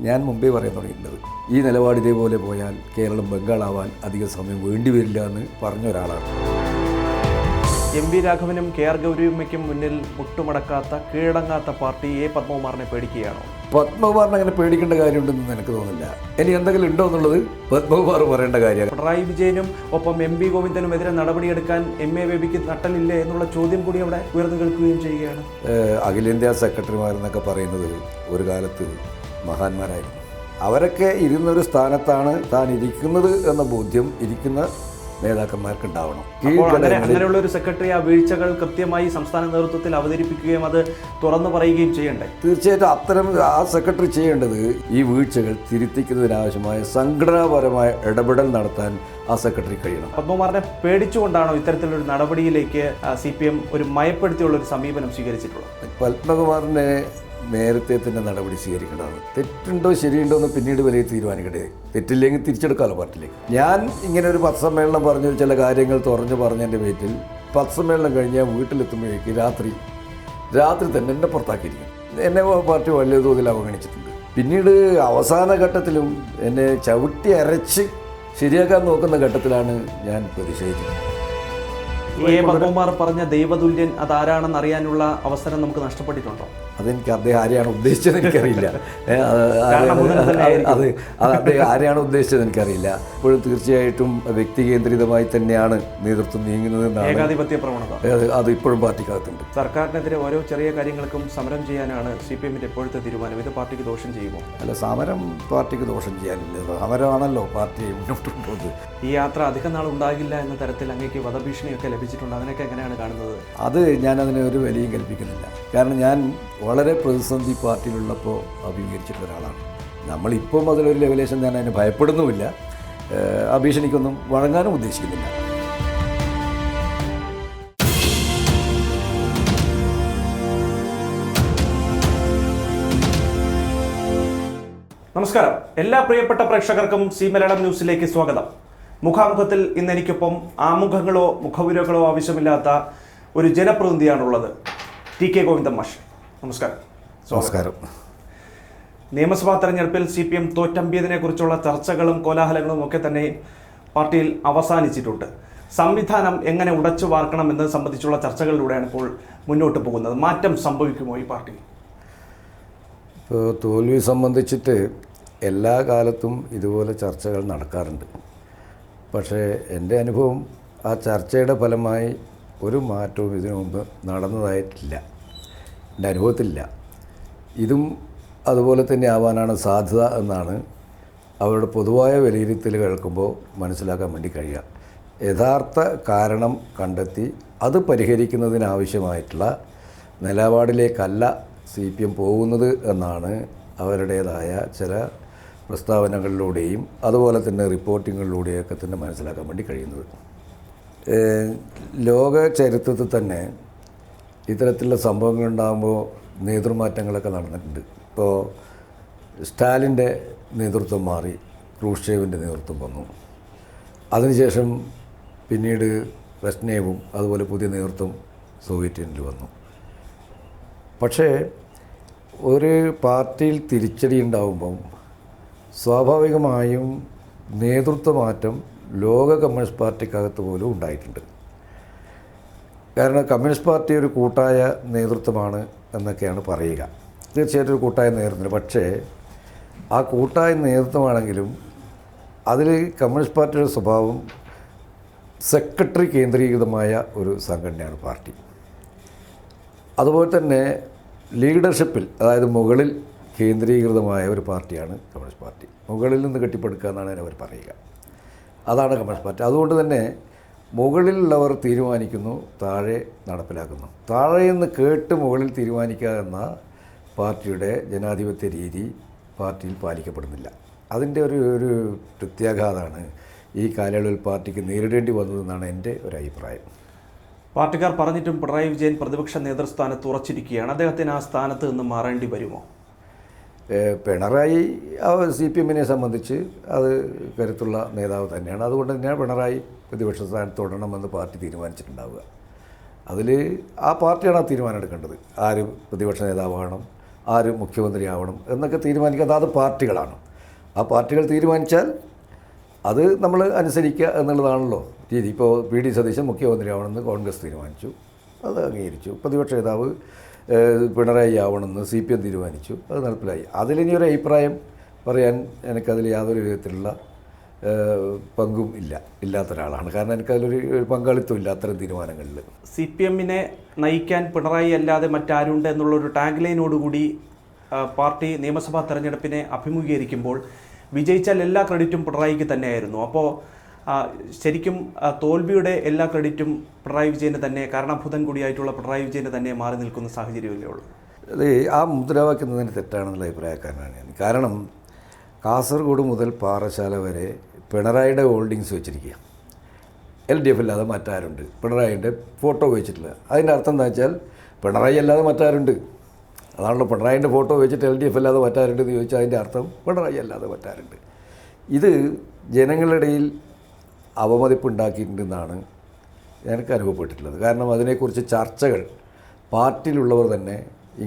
ഞാൻ മുമ്പേ പറയാൻ തുടങ്ങിയിട്ടുണ്ട്. ഈ നിലപാട് ഇതേപോലെ പോയാൽ കേരളം ബംഗാളാവാൻ അധിക സമയം വേണ്ടിവരില്ല എന്ന് പറഞ്ഞ ഒരാളാണ്. എം വി രാഘവനും കെ ആർ ഗൗരിയമ്മയ്ക്കും മുന്നിൽ മുട്ടുമടക്കാത്ത കീഴടങ്ങാത്ത പാർട്ടി എ പത്മകുമാറിനെ പേടിക്കുകയാണോ? പത്മകുമാറിന് അങ്ങനെ പേടിക്കേണ്ട കാര്യമുണ്ടെന്ന് എനിക്ക് തോന്നുന്നില്ല. ഇനി എന്തെങ്കിലും ഉണ്ടോ എന്നുള്ളത് പത്മകുമാർ പറയേണ്ട കാര്യമാണ്. പിണറായി വിജയനും ഒപ്പം എം വി ഗോവിന്ദനുമെതിരെ നടപടിയെടുക്കാൻ എം എ ബേബിക്ക് നട്ടലില്ലേ എന്നുള്ള ചോദ്യം കൂടി അവിടെ ഉയർന്നു കേൾക്കുകയും ചെയ്യുകയാണ്. അഖിലേന്ത്യാ സെക്രട്ടറിമാരെന്നൊക്കെ പറയുന്നത് ഒരു കാലത്ത് മഹാന്മാരായിരുന്നു. അവരൊക്കെ ഇരുന്നൊരു സ്ഥാനത്താണ് താൻ ഇരിക്കുന്നത് എന്ന ബോധ്യം ഇരിക്കുന്ന നേതാക്കന്മാർക്ക് ഉണ്ടാവണം. അങ്ങനെയുള്ള ഒരു സെക്രട്ടറി ആ വീഴ്ചകൾ കൃത്യമായി സംസ്ഥാന നേതൃത്വത്തിൽ അവതരിപ്പിക്കുകയും അത് തുറന്നു പറയുകയും ചെയ്യണ്ടേ? തീർച്ചയായിട്ടും അത്തരം ആ സെക്രട്ടറി ചെയ്യേണ്ടത് ഈ വീഴ്ചകൾ തിരുത്തിക്കുന്നതിനാവശ്യമായ സംഘടനാപരമായ ഇടപെടൽ നടത്താൻ ആ സെക്രട്ടറി കഴിയണം. പത്മകുമാറിനെ പേടിച്ചുകൊണ്ടാണോ ഇത്തരത്തിലൊരു നടപടിയിലേക്ക് CPM ഒരു മയപ്പെടുത്തിയുള്ള ഒരു സമീപനം സ്വീകരിച്ചിട്ടുള്ളത്? പത്മകുമാറിനെ നേരത്തെ തന്നെ നടപടി സ്വീകരിക്കേണ്ടതാണ്. തെറ്റുണ്ടോ ശരിയുണ്ടോ എന്ന് പിന്നീട് വലിയ തീരുമാനിക്കട്ടെ. തെറ്റില്ലെങ്കിൽ തിരിച്ചെടുക്കാമല്ലോ പാർട്ടിയിലേക്ക്. ഞാൻ ഇങ്ങനെ ഒരു പത്രസമ്മേളനം പറഞ്ഞു ചില കാര്യങ്ങൾ തുറഞ്ഞു പറഞ്ഞതിൻ്റെ പേരിൽ പത്രസമ്മേളനം കഴിഞ്ഞ് ഞാൻ വീട്ടിലെത്തുമ്പോഴേക്ക് രാത്രി തന്നെ എന്നെ പുറത്താക്കിയിരിക്കും. എന്നെ പാർട്ടി വലിയ തോതിൽ അവഗണിച്ചിട്ടുണ്ട്. പിന്നീട് അവസാന ഘട്ടത്തിലും എന്നെ ചവിട്ടി അരച്ച് ശരിയാക്കാൻ നോക്കുന്ന ഘട്ടത്തിലാണ് ഞാൻ പ്രതിഷേധിച്ചത്. പത്മകുമാർ പറഞ്ഞ ദൈവതുല്യൻ അതാരാണെന്ന് അറിയാനുള്ള അവസരം നമുക്ക് നഷ്ടപ്പെട്ടിട്ടുണ്ടോ? അതെനിക്ക് അദ്ദേഹം ആരെയാണ് ഉദ്ദേശിച്ചത് എനിക്കറിയില്ല. അത് അദ്ദേഹം ആരെയാണ് ഉദ്ദേശിച്ചത് എനിക്കറിയില്ല. ഇപ്പോഴും തീർച്ചയായിട്ടും വ്യക്തി കേന്ദ്രീതമായി തന്നെയാണ് നേതൃത്വം നീങ്ങുന്നത്. ഏകാധിപത്യ പ്രവണത അത് ഇപ്പോഴും പാർട്ടിക്കകത്തുണ്ട്. സർക്കാരിനെതിരെ ഓരോ ചെറിയ കാര്യങ്ങൾക്കും സമരം ചെയ്യാനാണ് CPMന്റെ ഇപ്പോഴത്തെ തീരുമാനം. ഇത് പാർട്ടിക്ക് ദോഷം ചെയ്യുമോ? അല്ല, സമരം പാർട്ടിക്ക് ദോഷം ചെയ്യാനില്ല. സമരമാണല്ലോ പാർട്ടിയെ മുന്നോട്ട് കൊണ്ടുപോകുന്നത്. ഈ യാത്ര അധികം നാൾ ഉണ്ടാകില്ല എന്ന തരത്തിൽ അങ്ങേക്ക് വധഭീഷണിയൊക്കെ ലഭിച്ചിട്ടുണ്ട്. അതിനൊക്കെ എങ്ങനെയാണ് കാണുന്നത്? അത് ഞാനതിനെ ഒരു വിലയും കൽപ്പിക്കുന്നില്ല. കാരണം ഞാൻ വളരെ പ്രതിസന്ധി പാർട്ടിയിലുള്ളപ്പോൾ അഭിമുഖീകരിച്ചിട്ടുള്ള ഒരാളാണ്. നമ്മളിപ്പം അതിലൊരു ലെവലേഷൻ ഞാൻ അതിന് ഭയപ്പെടുന്നുമില്ല. ആ ഭീഷണിക്കൊന്നും വഴങ്ങാനും ഉദ്ദേശിക്കുന്നില്ല. നമസ്കാരം. എല്ലാ പ്രിയപ്പെട്ട പ്രേക്ഷകർക്കും സി മലയാളം ന്യൂസിലേക്ക് സ്വാഗതം. മുഖാമുഖത്തിൽ ഇന്ന് എനിക്കൊപ്പം ആമുഖങ്ങളോ മുഖവുരകളോ ആവശ്യമില്ലാത്ത ഒരു ജനപ്രതിനിധിയാണുള്ളത്. TK ഗോവിന്ദൻ മാഷ്. നമസ്കാരം. നമസ്കാരം. നിയമസഭാ തെരഞ്ഞെടുപ്പിൽ CPM തോറ്റമ്പിയതിനെ കുറിച്ചുള്ള ചർച്ചകളും കോലാഹലങ്ങളും ഒക്കെ തന്നെ പാർട്ടിയിൽ അവസാനിച്ചിട്ടുണ്ട്. സംവിധാനം എങ്ങനെ ഉടച്ചു വാർക്കണം എന്നത് സംബന്ധിച്ചുള്ള ചർച്ചകളിലൂടെയാണ് ഇപ്പോൾ മുന്നോട്ട് പോകുന്നത്. മാറ്റം സംഭവിക്കുമോ ഈ പാർട്ടി? ഇപ്പോൾ തോൽവി സംബന്ധിച്ചിട്ട് എല്ലാ കാലത്തും ഇതുപോലെ ചർച്ചകൾ നടക്കാറുണ്ട്. പക്ഷേ എൻ്റെ അനുഭവം ആ ചർച്ചയുടെ ഫലമായി ഒരു മാറ്റവും ഇതിനു മുമ്പ് നടന്നതായിട്ടില്ല. എൻ്റെ അനുഭവത്തിലില്ല. ഇതും അതുപോലെ തന്നെ ആവാനാണ് സാധ്യത എന്നാണ് അവരുടെ പൊതുവായ വിലയിരുത്തൽ കേൾക്കുമ്പോൾ മനസ്സിലാക്കാൻ വേണ്ടി കഴിയുക. യഥാർത്ഥ കാരണം കണ്ടെത്തി അത് പരിഹരിക്കുന്നതിനാവശ്യമായിട്ടുള്ള നിലപാടിലേക്കല്ല CPM പോകുന്നത് എന്നാണ് അവരുടേതായ ചില പ്രസ്താവനകളിലൂടെയും അതുപോലെ തന്നെ റിപ്പോർട്ടിങ്ങുകളിലൂടെയൊക്കെ തന്നെ മനസ്സിലാക്കാൻ വേണ്ടി കഴിയുന്നത്. ലോക ചരിത്രത്തിൽ തന്നെ ഇത്തരത്തിലുള്ള സംഭവങ്ങളുണ്ടാകുമ്പോൾ നേതൃമാറ്റങ്ങളൊക്കെ നടന്നിട്ടുണ്ട്. ഇപ്പോൾ സ്റ്റാലിൻ്റെ നേതൃത്വം മാറി ക്രൂഷ്ചേവിൻ്റെ നേതൃത്വം വന്നു. അതിനുശേഷം പിന്നീട് ബ്രെഷ്നേവും അതുപോലെ പുതിയ നേതൃത്വം സോവിയറ്റ് യൂണിയനിൽ വന്നു. പക്ഷേ ഒരു പാർട്ടിയിൽ തിരിച്ചടി ഉണ്ടാകുമ്പം സ്വാഭാവികമായും നേതൃത്വമാറ്റം ലോക കമ്മ്യൂണിസ്റ്റ് പാർട്ടിക്കകത്ത് പോലും ഉണ്ടായിട്ടുണ്ട്. കാരണം കമ്മ്യൂണിസ്റ്റ് പാർട്ടി ഒരു കൂട്ടായ നേതൃത്വമാണ് എന്നൊക്കെയാണ് പറയുക. തീർച്ചയായിട്ടും ഒരു കൂട്ടായ നേതൃത്വം. പക്ഷേ ആ കൂട്ടായ നേതൃത്വമാണെങ്കിലും അതിൽ കമ്മ്യൂണിസ്റ്റ് പാർട്ടിയുടെ സ്വഭാവം സെക്രട്ടറി കേന്ദ്രീകൃതമായ ഒരു സംഘടനയാണ് പാർട്ടി. അതുപോലെ തന്നെ ലീഡർഷിപ്പിൽ, അതായത് മുകളിൽ കേന്ദ്രീകൃതമായ ഒരു പാർട്ടിയാണ് കമ്മ്യൂണിസ്റ്റ് പാർട്ടി. മുകളിൽ നിന്ന് കെട്ടിപ്പടുക്കുക എന്നാണ് അവർ പറയുക. അതാണ് കമ്മ്യൂണിസ്റ്റ് പാർട്ടി. അതുകൊണ്ട് തന്നെ മുകളിലുള്ളവർ തീരുമാനിക്കുന്നു, താഴെ നടപ്പിലാക്കുന്നു. താഴെ നിന്ന് കേട്ട് മുകളിൽ തീരുമാനിക്കുക എന്ന പാർട്ടിയുടെ ജനാധിപത്യ രീതി പാർട്ടിയിൽ പാലിക്കപ്പെടുന്നില്ല. അതിൻ്റെ ഒരു പ്രത്യാഘാതമാണ് ഈ കാലയളവിൽ പാർട്ടിക്ക് നേരിടേണ്ടി വന്നതെന്നാണ് എൻ്റെ ഒരു അഭിപ്രായം. പാർട്ടിക്കാർ പറഞ്ഞിട്ടും പിണറായി വിജയൻ പ്രതിപക്ഷ നേതൃസ്ഥാനത്ത് ഉറച്ചിരിക്കുകയാണ്. അദ്ദേഹത്തിന് ആ സ്ഥാനത്ത് നിന്ന് മാറേണ്ടി വരുമോ? പിണറായി CPMനെ സംബന്ധിച്ച് അത് കരുത്തുള്ള നേതാവ് തന്നെയാണ്. അതുകൊണ്ട് തന്നെയാണ് പിണറായി പ്രതിപക്ഷ സ്ഥാനത്ത് തുടരണമെന്ന് പാർട്ടി തീരുമാനിച്ചിട്ടുണ്ടാവുക. അതിൽ ആ പാർട്ടിയാണ് ആ തീരുമാനം എടുക്കേണ്ടത്. ആര് പ്രതിപക്ഷ നേതാവാകണം, ആര് മുഖ്യമന്ത്രിയാവണം എന്നൊക്കെ തീരുമാനിക്കുക. അത് പാർട്ടികളാണ്. ആ പാർട്ടികൾ തീരുമാനിച്ചാൽ അത് നമ്മൾ അനുസരിക്കുക എന്നുള്ളതാണല്ലോ രീതി. ഇപ്പോൾ PD സതീശൻ മുഖ്യമന്ത്രിയാവണമെന്ന് കോൺഗ്രസ് തീരുമാനിച്ചു, അത് അംഗീകരിച്ചു. പ്രതിപക്ഷ നേതാവ് പിണറായി ആവണമെന്ന് CPM തീരുമാനിച്ചു, അത് നടപ്പിലായി. അതിലിനി ഒരു അഭിപ്രായം പറയാൻ എനിക്കതിൽ യാതൊരു വിധത്തിലുള്ള പങ്കും ഇല്ലാത്ത ഒരാളാണ്. കാരണം എനിക്കതിലൊരു പങ്കാളിത്തം ഇല്ല അത്തരം തീരുമാനങ്ങളിൽ. CPM-നെ നയിക്കാൻ പിണറായി അല്ലാതെ മറ്റാരുണ്ട് എന്നുള്ളൊരു ടാഗ് ലൈനോടുകൂടി പാർട്ടി നിയമസഭാ തെരഞ്ഞെടുപ്പിനെ അഭിമുഖീകരിക്കുമ്പോൾ വിജയിച്ചാൽ എല്ലാ ക്രെഡിറ്റും പിണറായിക്ക് തന്നെയായിരുന്നു. അപ്പോൾ ശരിക്കും തോൽവിയുടെ എല്ലാ ക്രെഡിറ്റും പിണറായി വിജയന് തന്നെ, കാരണഭൂതൻ കൂടിയായിട്ടുള്ള പിണറായി വിജയന് തന്നെ മാറി നിൽക്കുന്ന സാഹചര്യമല്ലേ ഉള്ളൂ. അത് ആ മുദ്രാവാക്യം തന്നെ തെറ്റാണെന്നുള്ള അഭിപ്രായക്കാരനാണ് ഞാൻ. കാരണം കാസർഗോഡ് മുതൽ പാറശാല വരെ പിണറായിയുടെ ഹോൾഡിങ്സ് വെച്ചിരിക്കുക. LDF അല്ലാതെ മറ്റാരുണ്ട്? പിണറായിൻ്റെ ഫോട്ടോ വെച്ചിട്ടില്ല. അതിൻ്റെ അർത്ഥം എന്താ വെച്ചാൽ പിണറായി അല്ലാതെ മറ്റാരുണ്ട്? അതാണല്ലോ, പിണറായിൻ്റെ ഫോട്ടോ വെച്ചിട്ട് LDF അല്ലാതെ മറ്റാരുണ്ട് എന്ന് ചോദിച്ചാൽ അതിൻ്റെ അർത്ഥം പിണറായി അല്ലാതെ മറ്റാരുണ്ട്. ഇത് ജനങ്ങളുടെ ഇടയിൽ അവമതിപ്പുണ്ടാക്കിയിട്ടുണ്ടെന്നാണ് എനിക്ക് അനുഭവപ്പെട്ടിട്ടുള്ളത്. കാരണം അതിനെക്കുറിച്ച് ചർച്ചകൾ പാർട്ടിയിലുള്ളവർ തന്നെ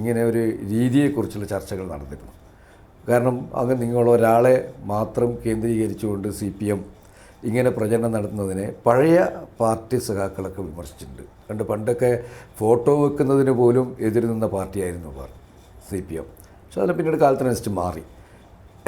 ഇങ്ങനെ ഒരു രീതിയെക്കുറിച്ചുള്ള ചർച്ചകൾ നടന്നിരുന്നു. കാരണം അങ്ങ് നിങ്ങളൊരാളെ മാത്രം കേന്ദ്രീകരിച്ചുകൊണ്ട് CPM ഇങ്ങനെ പ്രചരണം നടത്തുന്നതിനെ പഴയ പാർട്ടി സഖാക്കളൊക്കെ വിമർശിച്ചിട്ടുണ്ട്. പണ്ടൊക്കെ ഫോട്ടോ വെക്കുന്നതിന് പോലും എതിര് നിന്ന പാർട്ടിയായിരുന്നു CPM. പക്ഷെ അതിന് പിന്നീട് കാലത്തിനനുസരിച്ച് മാറി.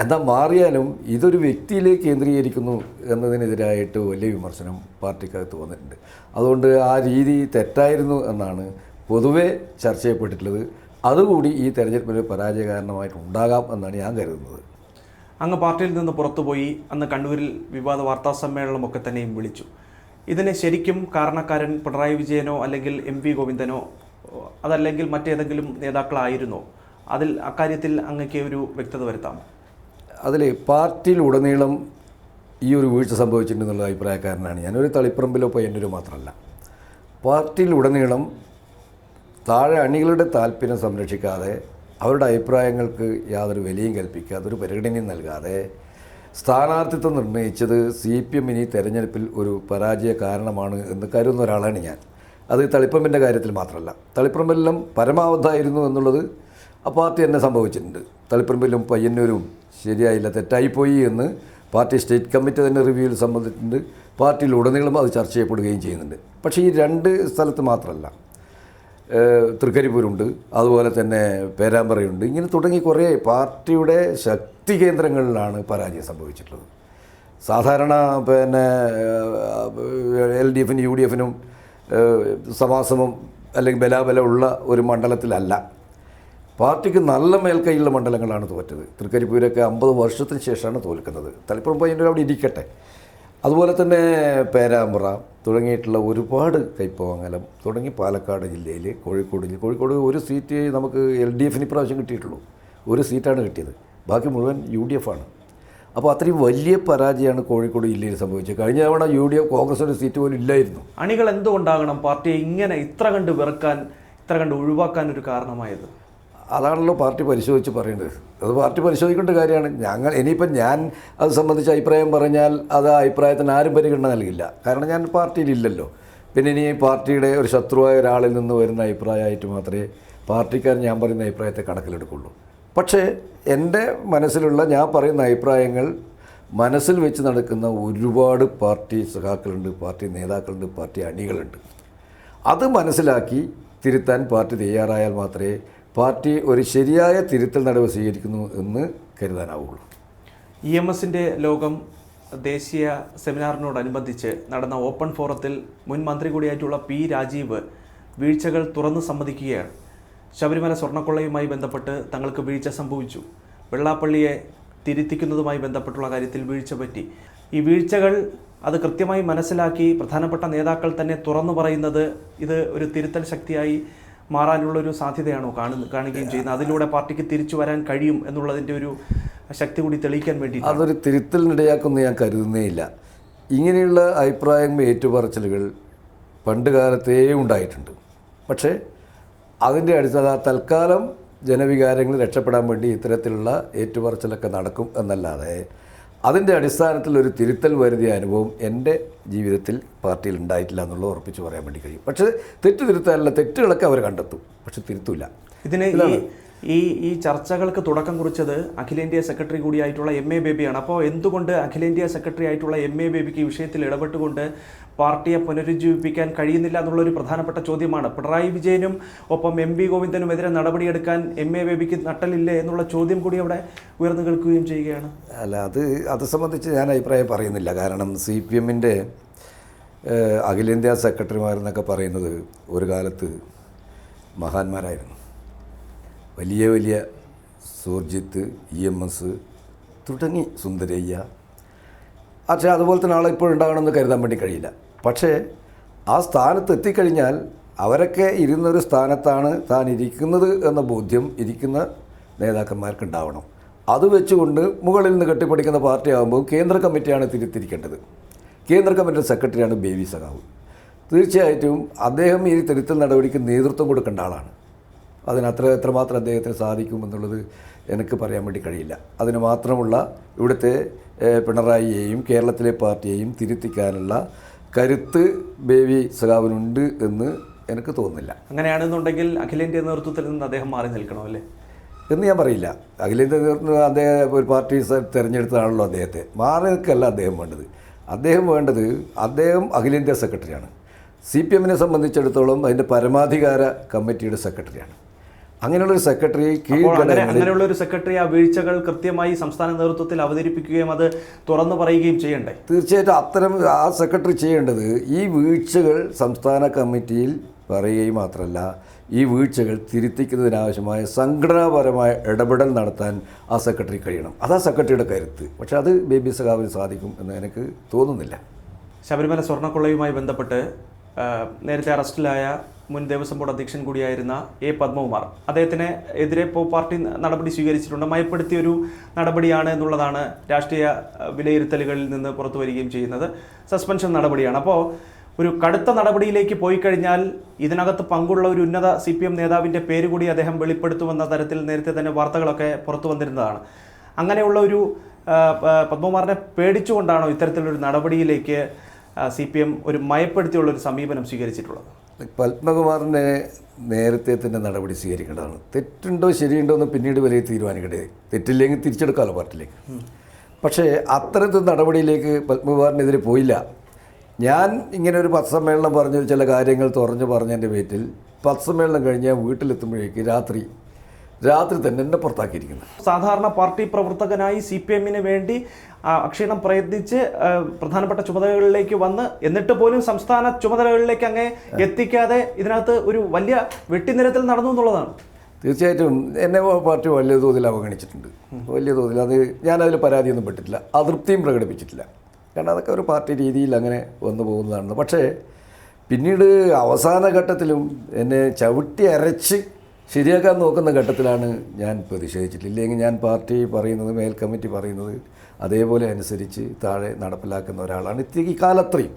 എന്നാൽ മാറിയാലും ഇതൊരു വ്യക്തിയിലേക്ക് കേന്ദ്രീകരിക്കുന്നു എന്നതിനെതിരായിട്ട് വലിയ വിമർശനം പാർട്ടിക്കകത്ത് വന്നിട്ടുണ്ട്. അതുകൊണ്ട് ആ രീതി തെറ്റായിരുന്നു എന്നാണ് പൊതുവെ ചർച്ച ചെയ്യപ്പെട്ടിട്ടുള്ളത്. അതുകൂടി ഈ തെരഞ്ഞെടുപ്പിന് പരാജയ കാരണമായിട്ടുണ്ടാകാം എന്നാണ് ഞാൻ കരുതുന്നത്. അങ്ങ് പാർട്ടിയിൽ നിന്ന് പുറത്തുപോയി അന്ന് കണ്ണൂരിൽ വിവാദ വാർത്താ സമ്മേളനമൊക്കെ തന്നെയും വിളിച്ചു. ഇതിന് ശരിക്കും കാരണക്കാരൻ പിണറായി വിജയനോ അല്ലെങ്കിൽ MV ഗോവിന്ദനോ അതല്ലെങ്കിൽ മറ്റേതെങ്കിലും നേതാക്കളായിരുന്നോ? അക്കാര്യത്തിൽ അങ്ങക്ക് ഒരു വ്യക്തത വരുത്താമോ? അതിൽ പാർട്ടിയിലുടനീളം ഈ ഒരു വീഴ്ച സംഭവിച്ചിട്ടുണ്ടെന്നുള്ള അഭിപ്രായക്കാരനാണ് ഞാൻ. ഒരു തളിപ്പറമ്പിലോ പയ്യന്നൂരോ മാത്രമല്ല, പാർട്ടിയിലുടനീളം താഴെ അണികളുടെ താല്പര്യം സംരക്ഷിക്കാതെ, അവരുടെ അഭിപ്രായങ്ങൾക്ക് യാതൊരു വിലയും കൽപ്പിക്കാതെ, ഒരു പരിഗണനയും നൽകാതെ സ്ഥാനാർത്ഥിത്വം നിർണ്ണയിച്ചത് CPM ഈ തെരഞ്ഞെടുപ്പിൽ ഒരു പരാജയ കാരണമാണ് എന്ന് കരുതുന്ന ഒരാളാണ് ഞാൻ. അത് തളിപ്പറമ്പിൻ്റെ കാര്യത്തിൽ മാത്രമല്ല, തളിപ്പറമ്പിലെല്ലാം പരമാവധായിരുന്നു എന്നുള്ളത് ആ പാർട്ടി തന്നെ സംഭവിച്ചിട്ടുണ്ട്. തളിപ്പറമ്പിലും പയ്യന്നൂരും ശരിയായില്ല, തെറ്റായിപ്പോയി എന്ന് പാർട്ടി സ്റ്റേറ്റ് കമ്മിറ്റി തന്നെ റിവ്യൂവിൽ സംബന്ധിച്ചിട്ടുണ്ട്. പാർട്ടിയിലുടനീളം അത് ചർച്ച ചെയ്യപ്പെടുകയും ചെയ്യുന്നുണ്ട്. പക്ഷേ ഈ രണ്ട് സ്ഥലത്ത് മാത്രമല്ല, തൃക്കരിപ്പൂരുണ്ട്, അതുപോലെ തന്നെ പേരാമ്പ്രയുണ്ട്, ഇങ്ങനെ തുടങ്ങി കുറേ പാർട്ടിയുടെ ശക്തി കേന്ദ്രങ്ങളിലാണ് പരാജയം സംഭവിച്ചിട്ടുള്ളത്. സാധാരണ LDFനും UDFനും സമാസമം അല്ലെങ്കിൽ ബലാബലമുള്ള ഒരു മണ്ഡലത്തിലല്ല, പാർട്ടിക്ക് നല്ല മേൽക്കൈയുള്ള മണ്ഡലങ്ങളാണ് തോറ്റത്. തൃക്കരിപ്പൂരൊക്കെ 50 വർഷത്തിന് ശേഷമാണ് തോൽക്കുന്നത്. തളിപ്പറമ്പ് പയ്യന്നൂർ അവിടെ ഇരിക്കട്ടെ. അതുപോലെ തന്നെ പേരാമ്പ്ര തുടങ്ങിയിട്ടുള്ള ഒരുപാട്, കൈപ്പമംഗലം തുടങ്ങി പാലക്കാട് ജില്ലയിൽ, കോഴിക്കോട് ഒരു സീറ്റ് നമുക്ക് LDFന് ഇപ്രാവശ്യം കിട്ടിയിട്ടുള്ളൂ. ഒരു സീറ്റാണ് കിട്ടിയത്, ബാക്കി മുഴുവൻ UDF ആണ്. അപ്പോൾ അത്രയും വലിയ പരാജയമാണ് കോഴിക്കോട് ജില്ലയിൽ സംഭവിച്ചത്. കഴിഞ്ഞ തവണ UDF കോൺഗ്രസിൻ്റെ സീറ്റ് പോലും ഇല്ലായിരുന്നു. അണികൾ എന്തുകൊണ്ടാകണം പാർട്ടിയെ ഇങ്ങനെ ഇത്ര കണ്ട് വെറുക്കാൻ, ഇത്ര കണ്ട് ഒഴിവാക്കാൻ ഒരു കാരണമായത്? അതാണല്ലോ പാർട്ടി പരിശോധിച്ച് പറയേണ്ടത്. അത് പാർട്ടി പരിശോധിക്കേണ്ട കാര്യമാണ്. ഇനിയിപ്പം ഞാൻ അത് സംബന്ധിച്ച് അഭിപ്രായം പറഞ്ഞാൽ അത് ആ അഭിപ്രായത്തിന് ആരും പരിഗണന നൽകില്ല. കാരണം ഞാൻ പാർട്ടിയിലില്ലല്ലോ. പിന്നെ ഇനി പാർട്ടിയുടെ ഒരു ശത്രുവായ ഒരാളിൽ നിന്ന് വരുന്ന അഭിപ്രായമായിട്ട് മാത്രമേ പാർട്ടിക്കാർ ഞാൻ പറയുന്ന അഭിപ്രായത്തെ കണക്കിലെടുക്കുള്ളൂ. പക്ഷേ എൻ്റെ മനസ്സിലുള്ള ഞാൻ പറയുന്ന അഭിപ്രായങ്ങൾ മനസ്സിൽ വെച്ച് നടക്കുന്ന ഒരുപാട് പാർട്ടി സഖാക്കളുണ്ട്, പാർട്ടി നേതാക്കളുണ്ട്, പാർട്ടി അണികളുണ്ട്. അത് മനസ്സിലാക്കി തിരുത്താൻ പാർട്ടി തയ്യാറായാൽ മാത്രമേ പാർട്ടി ഒരു ശരിയായ തിരുത്തൽ നടപടി സ്വീകരിക്കുന്നു എന്ന് കരുതാനാവുള്ളൂ. EMSൻ്റെ ലോകം ദേശീയ സെമിനാറിനോടനുബന്ധിച്ച് നടന്ന ഓപ്പൺ ഫോറത്തിൽ മുൻ മന്ത്രി കൂടിയായിട്ടുള്ള P. രാജീവ് വീഴ്ചകൾ തുറന്ന് സമ്മതിക്കുകയാണ്. ശബരിമല സ്വർണ്ണക്കൊള്ളയുമായി ബന്ധപ്പെട്ട് തങ്ങൾക്ക് വീഴ്ച സംഭവിച്ചു, വെള്ളാപ്പള്ളിയെ തിരുത്തിക്കുന്നതുമായി ബന്ധപ്പെട്ടുള്ള കാര്യത്തിൽ വീഴ്ച പറ്റി. ഈ വീഴ്ചകൾ അത് കൃത്യമായി മനസ്സിലാക്കി പ്രധാനപ്പെട്ട നേതാക്കൾ തന്നെ തുറന്നു പറയുന്നത് ഇത് ഒരു തിരുത്തൽ ശക്തിയായി മാറാനുള്ളൊരു സാധ്യതയാണോ കാണുകയും ചെയ്യുന്നത്? അതിലൂടെ പാർട്ടിക്ക് തിരിച്ചു വരാൻ കഴിയും എന്നുള്ളതിൻ്റെ ഒരു ശക്തി കൂടി തെളിയിക്കാൻ വേണ്ടി അതൊരു തിരുത്തലിനിടയാക്കുമെന്ന് ഞാൻ കരുതുന്നേയില്ല. ഇങ്ങനെയുള്ള അഭിപ്രായം ഏറ്റുപറച്ചിലുകൾ പണ്ട് കാലത്തേ ഉണ്ടായിട്ടുണ്ട്. പക്ഷേ അതിൻ്റെ തൽക്കാലം ജനവികാരങ്ങൾ രക്ഷപ്പെടാൻ വേണ്ടി ഇത്തരത്തിലുള്ള ഏറ്റുപറച്ചിലൊക്കെ നടക്കും എന്നല്ലാതെ അതിൻ്റെ അടിസ്ഥാനത്തിൽ ഒരു തിരുത്തൽ വരുത്തിയ അനുഭവം എൻ്റെ ജീവിതത്തിൽ പാർട്ടിയിൽ ഉണ്ടായിട്ടില്ല എന്നുള്ളത് ഉറപ്പിച്ച് പറയാൻ വേണ്ടി കഴിയും. പക്ഷേ തെറ്റ് തിരുത്താനുള്ള തെറ്റുകളൊക്കെ അവർ കണ്ടെത്തും, പക്ഷെ തിരുത്തില്ല. ഇതിന് ഈ ചർച്ചകൾക്ക് തുടക്കം കുറിച്ചത് അഖിലേന്ത്യാ സെക്രട്ടറി കൂടിയായിട്ടുള്ള MA ബേബിയാണ്. അപ്പോൾ എന്തുകൊണ്ട് അഖിലേന്ത്യാ സെക്രട്ടറി ആയിട്ടുള്ള MA ബേബിക്ക് ഈ വിഷയത്തിൽ ഇടപെട്ടുകൊണ്ട് പാർട്ടിയെ പുനരുജ്ജീവിപ്പിക്കാൻ കഴിയുന്നില്ല എന്നുള്ളൊരു പ്രധാനപ്പെട്ട ചോദ്യമാണ്. പിണറായി വിജയനും ഒപ്പം MV ഗോവിന്ദനുമെതിരെ നടപടിയെടുക്കാൻ MA ബേബിക്ക് നട്ടലില്ലേ എന്നുള്ള ചോദ്യം കൂടി അവിടെ ഉയർന്നു കേൾക്കുകയും ചെയ്യുകയാണ്. അല്ല, അത് സംബന്ധിച്ച് ഞാൻ അഭിപ്രായം പറയുന്നില്ല. കാരണം CPM-ൻ്റെ അഖിലേന്ത്യാ സെക്രട്ടറിമാരെന്നൊക്കെ പറയുന്നത് ഒരു കാലത്ത് മഹാന്മാരായിരുന്നു. വലിയ വലിയ സുർജിത്ത്, EMS തുടങ്ങി സുന്ദരയ്യ. പക്ഷേ അതുപോലെ തന്നെ ആളെ ഇപ്പോഴുണ്ടാകണമെന്ന് കരുതാൻ വേണ്ടി കഴിയില്ല. പക്ഷേ ആ സ്ഥാനത്ത് എത്തിക്കഴിഞ്ഞാൽ അവരൊക്കെ ഇരുന്നൊരു സ്ഥാനത്താണ് താൻ ഇരിക്കുന്നത് എന്ന ബോധ്യം ഇരിക്കുന്ന നേതാക്കന്മാർക്ക് ഉണ്ടാവണം. അത് വെച്ചുകൊണ്ട് മുകളിൽ നിന്ന് കെട്ടിപ്പടിക്കുന്ന പാർട്ടിയാകുമ്പോൾ കേന്ദ്ര കമ്മിറ്റിയാണ് തിരുത്തിരിക്കേണ്ടത്. കേന്ദ്ര കമ്മിറ്റി സെക്രട്ടറിയാണ് ബേബി സഖാവ്. തീർച്ചയായിട്ടും അദ്ദേഹം ഈ തിരുത്തൽ നടപടിക്ക് നേതൃത്വം കൊടുക്കേണ്ട ആളാണ്. എത്രമാത്രം അദ്ദേഹത്തിന് സാധിക്കുമെന്നുള്ളത് എനിക്ക് പറയാൻ വേണ്ടി കഴിയില്ല. അതിന് മാത്രമുള്ള ഇവിടുത്തെ പിണറായിയെയും കേരളത്തിലെ പാർട്ടിയെയും തിരുത്തിക്കാനുള്ള കരുത്ത് ബേബി സഖാവിനുണ്ട് എന്ന് എനിക്ക് തോന്നുന്നില്ല. അങ്ങനെയാണെന്നുണ്ടെങ്കിൽ അഖിലേന്ത്യാ നേതൃത്വത്തിൽ നിന്ന് അദ്ദേഹം മാറി നിൽക്കണോ അല്ലേ എന്ന് ഞാൻ പറയില്ല. അഖിലേന്ത്യാ നേതൃത്വം അദ്ദേഹം ഒരു പാർട്ടി തിരഞ്ഞെടുത്തതാണല്ലോ അദ്ദേഹത്തെ. മാറി നിൽക്കല്ല അദ്ദേഹം വേണ്ടത്. അദ്ദേഹം അഖിലേന്ത്യാ സെക്രട്ടറിയാണ്. CPM-നെ സംബന്ധിച്ചിടത്തോളം അതിൻ്റെ പരമാധികാര കമ്മിറ്റിയുടെ സെക്രട്ടറിയാണ്. അങ്ങനെയുള്ളൊരു സെക്രട്ടറി അങ്ങനെയുള്ള ഒരു സെക്രട്ടറി ആ വീഴ്ചകൾ കൃത്യമായി സംസ്ഥാന നേതൃത്വത്തിൽ അവതരിപ്പിക്കുകയും അത് തുറന്നു പറയുകയും ചെയ്യണ്ടേ? തീർച്ചയായിട്ടും ആ സെക്രട്ടറി ചെയ്യേണ്ടത് ഈ വീഴ്ചകൾ സംസ്ഥാന കമ്മിറ്റിയിൽ പറയുകയും മാത്രമല്ല, ഈ വീഴ്ചകൾ തിരുത്തിക്കുന്നതിനാവശ്യമായ സംഘടനാപരമായ ഇടപെടൽ നടത്താൻ ആ സെക്രട്ടറി കഴിയണം. അതാ സെക്രട്ടറിയുടെ കരുത്ത്. പക്ഷെ അത് ബേബി സഖാവിന് സാധിക്കും എന്ന് എനിക്ക് തോന്നുന്നില്ല. ശബരിമല സ്വർണ്ണക്കൊള്ളയുമായി ബന്ധപ്പെട്ട് നേരത്തെ അറസ്റ്റിലായ മുൻ ദേവസ്വം ബോർഡ് അധ്യക്ഷൻ കൂടിയായിരുന്ന A. പത്മകുമാർ, അദ്ദേഹത്തിന് എതിരെ ഇപ്പോൾ പാർട്ടി നടപടി സ്വീകരിച്ചിട്ടുണ്ട്. മയപ്പെടുത്തിയൊരു നടപടിയാണ് എന്നുള്ളതാണ് രാഷ്ട്രീയ വിലയിരുത്തലുകളിൽ നിന്ന് പുറത്തു വരികയും ചെയ്യുന്നത്. സസ്പെൻഷൻ നടപടിയാണ്. അപ്പോൾ ഒരു കടുത്ത നടപടിയിലേക്ക് പോയി കഴിഞ്ഞാൽ ഇതിനകത്ത് പങ്കുള്ള ഒരു ഉന്നത CPM നേതാവിൻ്റെ പേര് കൂടി അദ്ദേഹം വെളിപ്പെടുത്തുമെന്ന തരത്തിൽ നേരത്തെ തന്നെ വാർത്തകളൊക്കെ പുറത്തു വന്നിരുന്നതാണ്. അങ്ങനെയുള്ള ഒരു പത്മകുമാറിനെ പേടിച്ചുകൊണ്ടാണോ ഇത്തരത്തിലൊരു നടപടിയിലേക്ക് CPM ഒരു മയപ്പെടുത്തിയുള്ളൊരു സമീപനം സ്വീകരിച്ചിട്ടുള്ളത്? പത്മകുമാറിനെ നേരത്തെ തന്നെ നടപടി സ്വീകരിക്കേണ്ടതാണ്. തെറ്റുണ്ടോ ശരിയുണ്ടോ എന്ന് പിന്നീട് വലിയ തീരുമാനിക്കട്ടെ. തെറ്റില്ലെങ്കിൽ തിരിച്ചെടുക്കാമല്ലോ പാർട്ടിയിലേക്ക്. പക്ഷേ അത്തരത്തിൽ നടപടിയിലേക്ക് പത്മകുമാറിനെതിരെ പോയില്ല. ഞാൻ ഇങ്ങനെ ഒരു പത്രസമ്മേളനം പറഞ്ഞ ചില കാര്യങ്ങൾ തുറന്നു പറഞ്ഞതിൻ്റെ പേരിൽ പത്രസമ്മേളനം കഴിഞ്ഞ് വീട്ടിലെത്തുമ്പോഴേക്ക് രാത്രി തന്നെ എന്നെ പുറത്താക്കിയിരിക്കുന്നു. സാധാരണ പാർട്ടി പ്രവർത്തകനായി CPM-ന് വേണ്ടി അക്ഷീണം പ്രയത്നിച്ച് പ്രധാനപ്പെട്ട ചുമതലകളിലേക്ക് വന്ന് എന്നിട്ട് പോലും സംസ്ഥാന ചുമതലകളിലേക്ക് അങ്ങേ എത്തിക്കാതെ ഇതിനകത്ത് ഒരു വലിയ വെട്ടിനിരത്തിൽ നടന്നു എന്നുള്ളതാണ്. തീർച്ചയായിട്ടും എന്നെ പാർട്ടി വലിയ തോതിൽ അവഗണിച്ചിട്ടുണ്ട്. വലിയ തോതിൽ ഞാനതിൽ പരാതിയൊന്നും പെട്ടിട്ടില്ല, അതൃപ്തിയും പ്രകടിപ്പിച്ചിട്ടില്ല. കാരണം അതൊക്കെ ഒരു പാർട്ടി രീതിയിൽ അങ്ങനെ വന്നു പോകുന്നതാണ്. പക്ഷേ പിന്നീട് അവസാന ഘട്ടത്തിലും എന്നെ ചവിട്ടി അരച്ച് ശരിയാക്കാൻ നോക്കുന്ന ഘട്ടത്തിലാണ് ഞാൻ പ്രതിഷേധിച്ചിട്ടില്ല. ഇല്ലെങ്കിൽ ഞാൻ പാർട്ടി പറയുന്നത്, മേൽ കമ്മിറ്റി പറയുന്നത് അതേപോലെ അനുസരിച്ച് താഴെ നടപ്പിലാക്കുന്ന ഒരാളാണ്. ഈ കാലത്രയും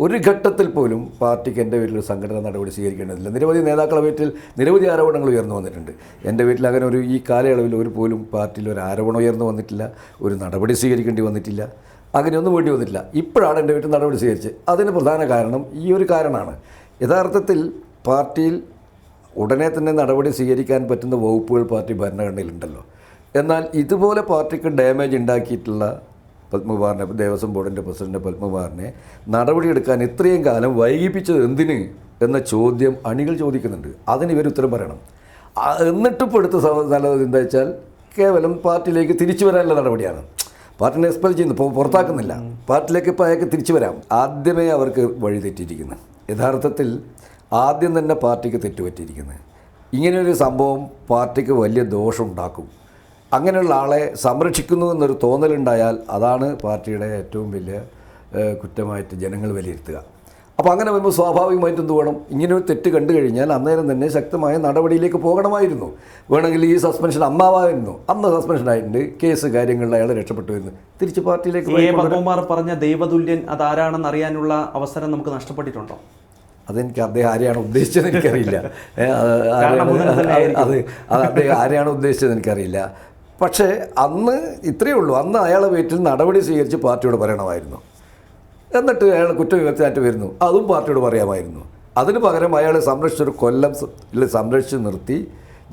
ഒരു ഘട്ടത്തിൽ പോലും പാർട്ടിക്ക് എൻ്റെ വീട്ടിൽ സംഘടന നടപടി സ്വീകരിക്കേണ്ടതില്ല. നിരവധി നേതാക്കളുടെ വീട്ടിൽ നിരവധി ആരോപണങ്ങൾ ഉയർന്നു വന്നിട്ടുണ്ട്. എൻ്റെ വീട്ടിൽ അങ്ങനെ ഈ കാലയളവിൽ ഒരു പോലും പാർട്ടിയിൽ ഒരു ആരോപണം ഉയർന്നു വന്നിട്ടില്ല, ഒരു നടപടി സ്വീകരിക്കേണ്ടി വന്നിട്ടില്ല, അങ്ങനെയൊന്നും വേണ്ടി വന്നിട്ടില്ല. ഇപ്പോഴാണ് എൻ്റെ വീട്ടിൽ നടപടി സ്വീകരിച്ചത്. അതിന് പ്രധാന കാരണം ഈ ഒരു കാരണമാണ്. യഥാർത്ഥത്തിൽ പാർട്ടിയിൽ ഉടനെ തന്നെ നടപടി സ്വീകരിക്കാൻ പറ്റുന്ന വകുപ്പുകൾ പാർട്ടി ഭരണഘടനയിലുണ്ടല്ലോ. എന്നാൽ ഇതുപോലെ പാർട്ടിക്ക് ഡാമേജ് ഉണ്ടാക്കിയിട്ടുള്ള പത്മകുമാറിനെ, ദേവസ്വം ബോർഡിൻ്റെ പ്രസിഡന്റ് പത്മകുമാറിനെ നടപടിയെടുക്കാൻ ഇത്രയും കാലം വൈകിപ്പിച്ചത് എന്തിന് എന്ന ചോദ്യം അണികൾ ചോദിക്കുന്നുണ്ട്. അതിന് ഇവർ ഉത്തരം പറയണം. എന്നിട്ടിപ്പോൾ എടുത്ത നല്ലത് എന്താ വെച്ചാൽ കേവലം പാർട്ടിയിലേക്ക് തിരിച്ചു വരാനുള്ള നടപടിയാണ്. പാർട്ടിനെ എക്സ്പെൽ ചെയ്യുന്നു, പുറത്താക്കുന്നില്ല. പാർട്ടിയിലേക്ക് ഇപ്പോൾ അയാൾക്ക് തിരിച്ചു വരാം. ആദ്യമേ അവർക്ക് വഴി തെറ്റിയിരിക്കുന്നു. യഥാർത്ഥത്തിൽ ആദ്യം തന്നെ പാർട്ടിക്ക് തെറ്റുപറ്റിയിരിക്കുന്നത്. ഇങ്ങനെയൊരു സംഭവം പാർട്ടിക്ക് വലിയ ദോഷമുണ്ടാക്കും. അങ്ങനെയുള്ള ആളെ സംരക്ഷിക്കുന്നു എന്നൊരു തോന്നലുണ്ടായാൽ അതാണ് പാർട്ടിയുടെ ഏറ്റവും വലിയ കുറ്റമായിട്ട് ജനങ്ങൾ വിലയിരുത്തുക. അപ്പോൾ അങ്ങനെ വരുമ്പോൾ സ്വാഭാവികമായിട്ടും എന്ത് വേണം, ഇങ്ങനൊരു തെറ്റ് കണ്ടു കഴിഞ്ഞാൽ അന്നേരം തന്നെ ശക്തമായ നടപടിയിലേക്ക് പോകണമായിരുന്നു. വേണമെങ്കിൽ ഈ സസ്പെൻഷൻ അമ്മാവായിരുന്നു. അന്ന് സസ്പെൻഷൻ ആയിട്ടുണ്ട്, കേസ് കാര്യങ്ങളിൽ അയാൾ രക്ഷപ്പെട്ടു വരുന്നു, തിരിച്ച് പാർട്ടിയിലേക്ക്. പത്മകുമാർ പറഞ്ഞ ദൈവതുല്യൻ അതാരാണെന്ന് അറിയാനുള്ള അവസരം നമുക്ക് നഷ്ടപ്പെട്ടിട്ടുണ്ടോ? അതെനിക്ക് അദ്ദേഹം ആരെയാണ് ഉദ്ദേശിച്ചത് എനിക്കറിയില്ല. അദ്ദേഹം ആരെയാണ് ഉദ്ദേശിച്ചത് എനിക്കറിയില്ല. പക്ഷേ അന്ന് ഇത്രയേ ഉള്ളൂ, അന്ന് അയാളെ വീട്ടിൽ നടപടി സ്വീകരിച്ച് പാർട്ടിയോട് പറയണമായിരുന്നു. എന്നിട്ട് അയാൾ കുറ്റവിമുക്തനായിട്ട് വരുന്നു, അതും പാർട്ടിയോട് പറയാമായിരുന്നു. അതിന് പകരം അയാളെ സംരക്ഷിച്ചൊരു കൊല്ലം സംരക്ഷിച്ച് നിർത്തി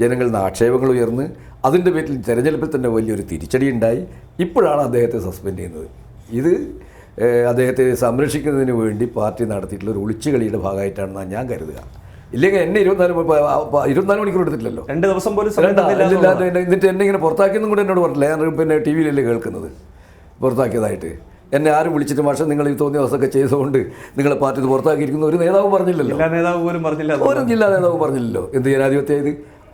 ജനങ്ങളിൽ നിന്ന് ആക്ഷേപങ്ങൾ ഉയർന്ന് അതിൻ്റെ പേരിൽ തെരഞ്ഞെടുപ്പിൽ തന്നെ വലിയൊരു തിരിച്ചടി ഉണ്ടായി. ഇപ്പോഴാണ് അദ്ദേഹത്തെ സസ്പെൻഡ് ചെയ്യുന്നത്. ഇത് അദ്ദേഹത്തെ സംരക്ഷിക്കുന്നതിന് വേണ്ടി പാർട്ടി നടത്തിയിട്ടുള്ള ഒരു ഒളിച്ചുകളിയുടെ ഭാഗമായിട്ടാണെന്നാണ് ഞാൻ കരുതുക. ഇല്ലെങ്കിൽ എന്നെ 24 മണിക്കൂർ എടുത്തിട്ടില്ലല്ലോ, 2 ദിവസം പോലും എന്നിട്ട് എന്നെ ഇങ്ങനെ പുറത്താക്കിയെന്നും കൂടെ എന്നോട് പറഞ്ഞില്ല. ഞാൻ പിന്നെ ടി വിയിലല്ലേ കേൾക്കുന്നത് പുറത്താക്കിയതായിട്ട്. എന്നെ ആരും വിളിച്ചിട്ട് പക്ഷേ നിങ്ങൾ ഈ തോന്നിയ അവസ്ഥയൊക്കെ ചെയ്തുകൊണ്ട് നിങ്ങളെ പാർട്ടി പുറത്താക്കിയിരിക്കുന്ന ഒരു നേതാവ് പറഞ്ഞില്ലല്ലോ, ഒരു ജില്ലാ നേതാവ് പറഞ്ഞില്ലല്ലോ. എന്ത് ജനാധിപത്യം ഇത്?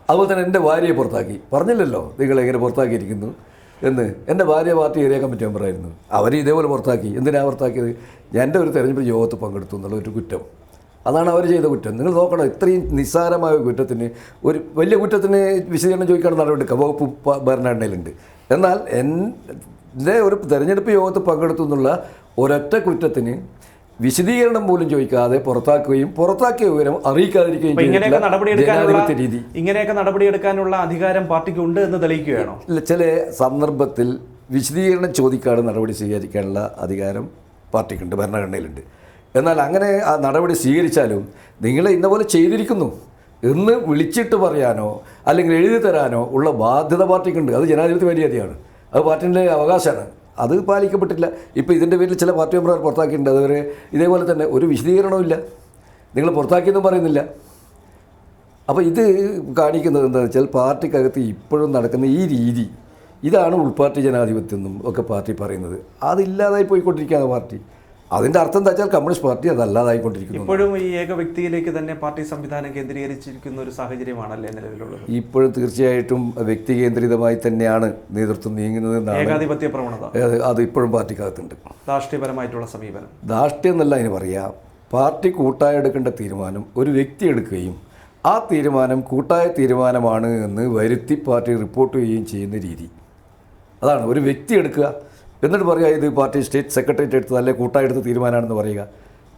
അതുപോലെ തന്നെ എൻ്റെ ഭാര്യയെ പുറത്താക്കി പറഞ്ഞില്ലല്ലോ, നിങ്ങളെങ്ങനെ പുറത്താക്കിയിരിക്കുന്നു എന്ന്. എൻ്റെ ഭാര്യ പാർട്ടി ഏരിയ കമ്മിറ്റി മെമ്പറായിരുന്നു, അവർ ഇതേപോലെ പുറത്താക്കി. എന്തിനാണ് പുറത്താക്കിയത്? എൻ്റെ ഒരു തെരഞ്ഞെടുപ്പ് യോഗത്തിൽ പങ്കെടുത്തു എന്നുള്ള ഒരു കുറ്റം, അതാണ് അവർ ചെയ്ത കുറ്റം. നിങ്ങൾ നോക്കണം, ഇത്രയും നിസ്സാരമായ കുറ്റത്തിന്, ഒരു വലിയ കുറ്റത്തിന് വിശദീകരണം ചോദിക്കാനുള്ള നടപടിയെടുക്കുക വകുപ്പ് ഭരണഘടനയിലുണ്ട്. എന്നാൽ എൻ്റെ ഒരു തെരഞ്ഞെടുപ്പ് യോഗത്തിൽ പങ്കെടുത്തു എന്നുള്ള ഒരൊറ്റ കുറ്റത്തിന് വിശദീകരണം പോലും ചോദിക്കാതെ പുറത്താക്കുകയും പുറത്താക്കിയ വിവരം അറിയിക്കാതിരിക്കുകയും ജനാധിപത്യ രീതി. ഇങ്ങനെയൊക്കെ നടപടിയെടുക്കാനുള്ള അധികാരം പാർട്ടിക്ക് ഉണ്ട് എന്ന് തെളിയിക്കുകയാണോ? ചില സന്ദർഭത്തിൽ വിശദീകരണം ചോദിക്കാതെ നടപടി സ്വീകരിക്കാനുള്ള അധികാരം പാർട്ടിക്കുണ്ട്, ഭരണഘടനയിലുണ്ട്. എന്നാൽ അങ്ങനെ ആ നടപടി സ്വീകരിച്ചാലും നിങ്ങളെ ഇന്ന പോലെ ചെയ്തിരിക്കുന്നു എന്ന് വിളിച്ചിട്ട് പറയാനോ അല്ലെങ്കിൽ എഴുതി തരാനോ ഉള്ള ബാധ്യത പാർട്ടിക്കുണ്ട്. അത് ജനാധിപത്യ മര്യാദയാണ്, അത് പാർട്ടിൻ്റെ അവകാശമാണ്. അത് പാലിക്കപ്പെട്ടില്ല. ഇപ്പോൾ ഇതിൻ്റെ പേരിൽ ചില പാർട്ടി മെമ്പർമാർ പുറത്താക്കിയിട്ടുണ്ട്. അതുവരെ ഇതേപോലെ തന്നെ ഒരു വിശദീകരണവും ഇല്ല, നിങ്ങൾ പുറത്താക്കിയെന്നും പറയുന്നില്ല. അപ്പോൾ ഇത് കാണിക്കുന്നത് എന്താണെന്ന് വെച്ചാൽ പാർട്ടിക്കകത്ത് ഇപ്പോഴും നടക്കുന്ന ഈ രീതി, ഇതാണ് ഉൾപാർട്ടി ജനാധിപത്യം എന്നും ഒക്കെ പാർട്ടി പറയുന്നത്. അതില്ലാതായി പോയിക്കൊണ്ടിരിക്കുകയാണ് പാർട്ടി. അതിൻ്റെ അർത്ഥം എന്താ വെച്ചാൽ കമ്മ്യൂണിസ്റ്റ് പാർട്ടി അതല്ലാതായിക്കൊണ്ടിരിക്കുന്നു. ഇപ്പോഴും ഈ ഏക വ്യക്തിയിലേക്ക് തന്നെ പാർട്ടി സംവിധാനം കേന്ദ്രീകരിച്ചിരിക്കുന്ന ഒരു സാഹചര്യമാണല്ലേ നിലവിലുള്ളത്? ഇപ്പോഴും തീർച്ചയായിട്ടും വ്യക്തി കേന്ദ്രീതമായി തന്നെയാണ് നേതൃത്വം നീങ്ങുന്നത്. ഏകാധിപത്യ പ്രവണത അത് ഇപ്പോഴും പാർട്ടിക്കകത്തുണ്ട്. രാഷ്ട്രീയപരമായിട്ടുള്ള സമീപനം, ധാർഷ്ട്യം എന്നല്ല അതിന് പറയാം. പാർട്ടി കൂട്ടായി എടുക്കേണ്ട തീരുമാനം ഒരു വ്യക്തി എടുക്കുകയും ആ തീരുമാനം കൂട്ടായ തീരുമാനമാണ് എന്ന് വരുത്തി പാർട്ടി റിപ്പോർട്ട് ചെയ്യുകയും ചെയ്യുന്ന രീതി, അതാണ്. ഒരു വ്യക്തി എടുക്കുക എന്നിട്ട് പറയുക ഇത് പാർട്ടി സ്റ്റേറ്റ് സെക്രട്ടേറിയറ്റ് എടുത്തത് അല്ലെ കൂട്ടായെടുത്ത തീരുമാനമാണെന്ന് പറയുക.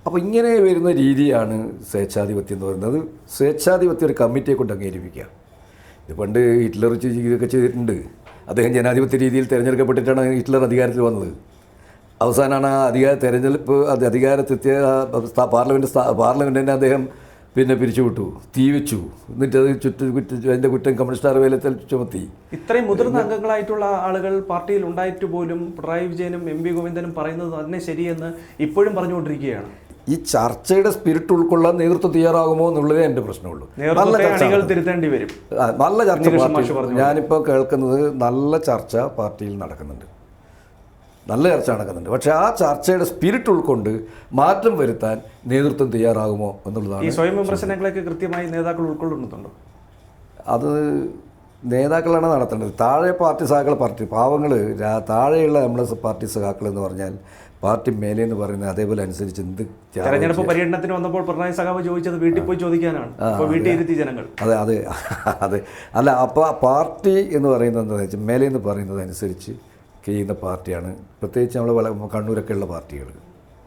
അപ്പോൾ ഇങ്ങനെ വരുന്ന രീതിയാണ് സ്വേച്ഛാധിപത്യം എന്ന് പറയുന്നത്. സ്വേച്ഛാധിപത്യം ഒരു കമ്മിറ്റിയെ കൊണ്ട് അംഗീകരിപ്പിക്കുക. ഇത് പണ്ട് ഹിറ്റ്ലർ ഇതൊക്കെ ചെയ്തിട്ടുണ്ട്. അദ്ദേഹം ജനാധിപത്യ രീതിയിൽ തിരഞ്ഞെടുക്കപ്പെട്ടിട്ടാണ് ഹിറ്റ്ലർ അധികാരത്തിൽ വന്നത്. അവസാനമാണ് ആ അധികാരത്തെത്തിയ പാർലമെൻറ്റിനെ അദ്ദേഹം പിന്നെ പിരിച്ചുവിട്ടു, തീ വെച്ചു, എന്നിട്ട് അത് അതിൻ്റെ കുറ്റം കമ്മ്യൂണിസ്റ്റ് വേലത്തിൽ ചുമത്തി. ഇത്രയും മുതിർന്ന അംഗങ്ങളായിട്ടുള്ള ആളുകൾ പാർട്ടിയിൽ ഉണ്ടായിട്ട് പോലും പിണറായി വിജയനും എം വി ഗോവിന്ദനും പറയുന്നത് തന്നെ ശരിയെന്ന് ഇപ്പോഴും പറഞ്ഞുകൊണ്ടിരിക്കുകയാണ്. ഈ ചർച്ചയുടെ സ്പിരിറ്റ് ഉൾക്കൊള്ളാൻ നേതൃത്വം തയ്യാറാകുമോ എന്നുള്ളതേ എൻ്റെ പ്രശ്നമുള്ളൂ. തിരുത്തേണ്ടി വരും. നല്ല ചർച്ച ഞാനിപ്പോൾ കേൾക്കുന്നത്, നല്ല ചർച്ച പാർട്ടിയിൽ നടക്കുന്നുണ്ട്, നല്ല ചർച്ച നടക്കുന്നുണ്ട്. പക്ഷേ ആ ചർച്ചയുടെ സ്പിരിറ്റ് ഉൾക്കൊണ്ട് മാറ്റം വരുത്താൻ നേതൃത്വം തയ്യാറാകുമോ എന്നുള്ളതാണ്. ഈ സ്വയം വിമർശനങ്ങളൊക്കെ കൃത്യമായി നേതാക്കൾ ഉൾക്കൊള്ളുന്നുണ്ടോ? അത് നേതാക്കളാണ് നടത്തേണ്ടത്. താഴെ പാർട്ടി സഹാക്കൾ, പാവങ്ങൾ, താഴെയുള്ള നമ്മുടെ പാർട്ടി സഹാക്കൾ എന്ന് പറഞ്ഞാൽ പാർട്ടി മേലെ എന്ന് പറയുന്നത് അതേപോലെ അനുസരിച്ച് എന്ത് തെരഞ്ഞെടുപ്പ് പര്യടനത്തിന് വന്നപ്പോൾ പിണറായി സഖാവ് ചോദിച്ചത് വീട്ടിൽ പോയി ചോദിക്കാനാണ്, വീട്ടിൽ ഇരുത്തി ജനങ്ങൾ. അതെ അല്ല, അപ്പോൾ പാർട്ടി എന്ന് പറയുന്നത് എന്താണെന്ന് വെച്ചാൽ മേലെ എന്ന് പറയുന്നത് അനുസരിച്ച് ചെയ്യുന്ന പാർട്ടിയാണ്. പ്രത്യേകിച്ച് നമ്മൾ കണ്ണൂരൊക്കെ ഉള്ള പാർട്ടികൾ,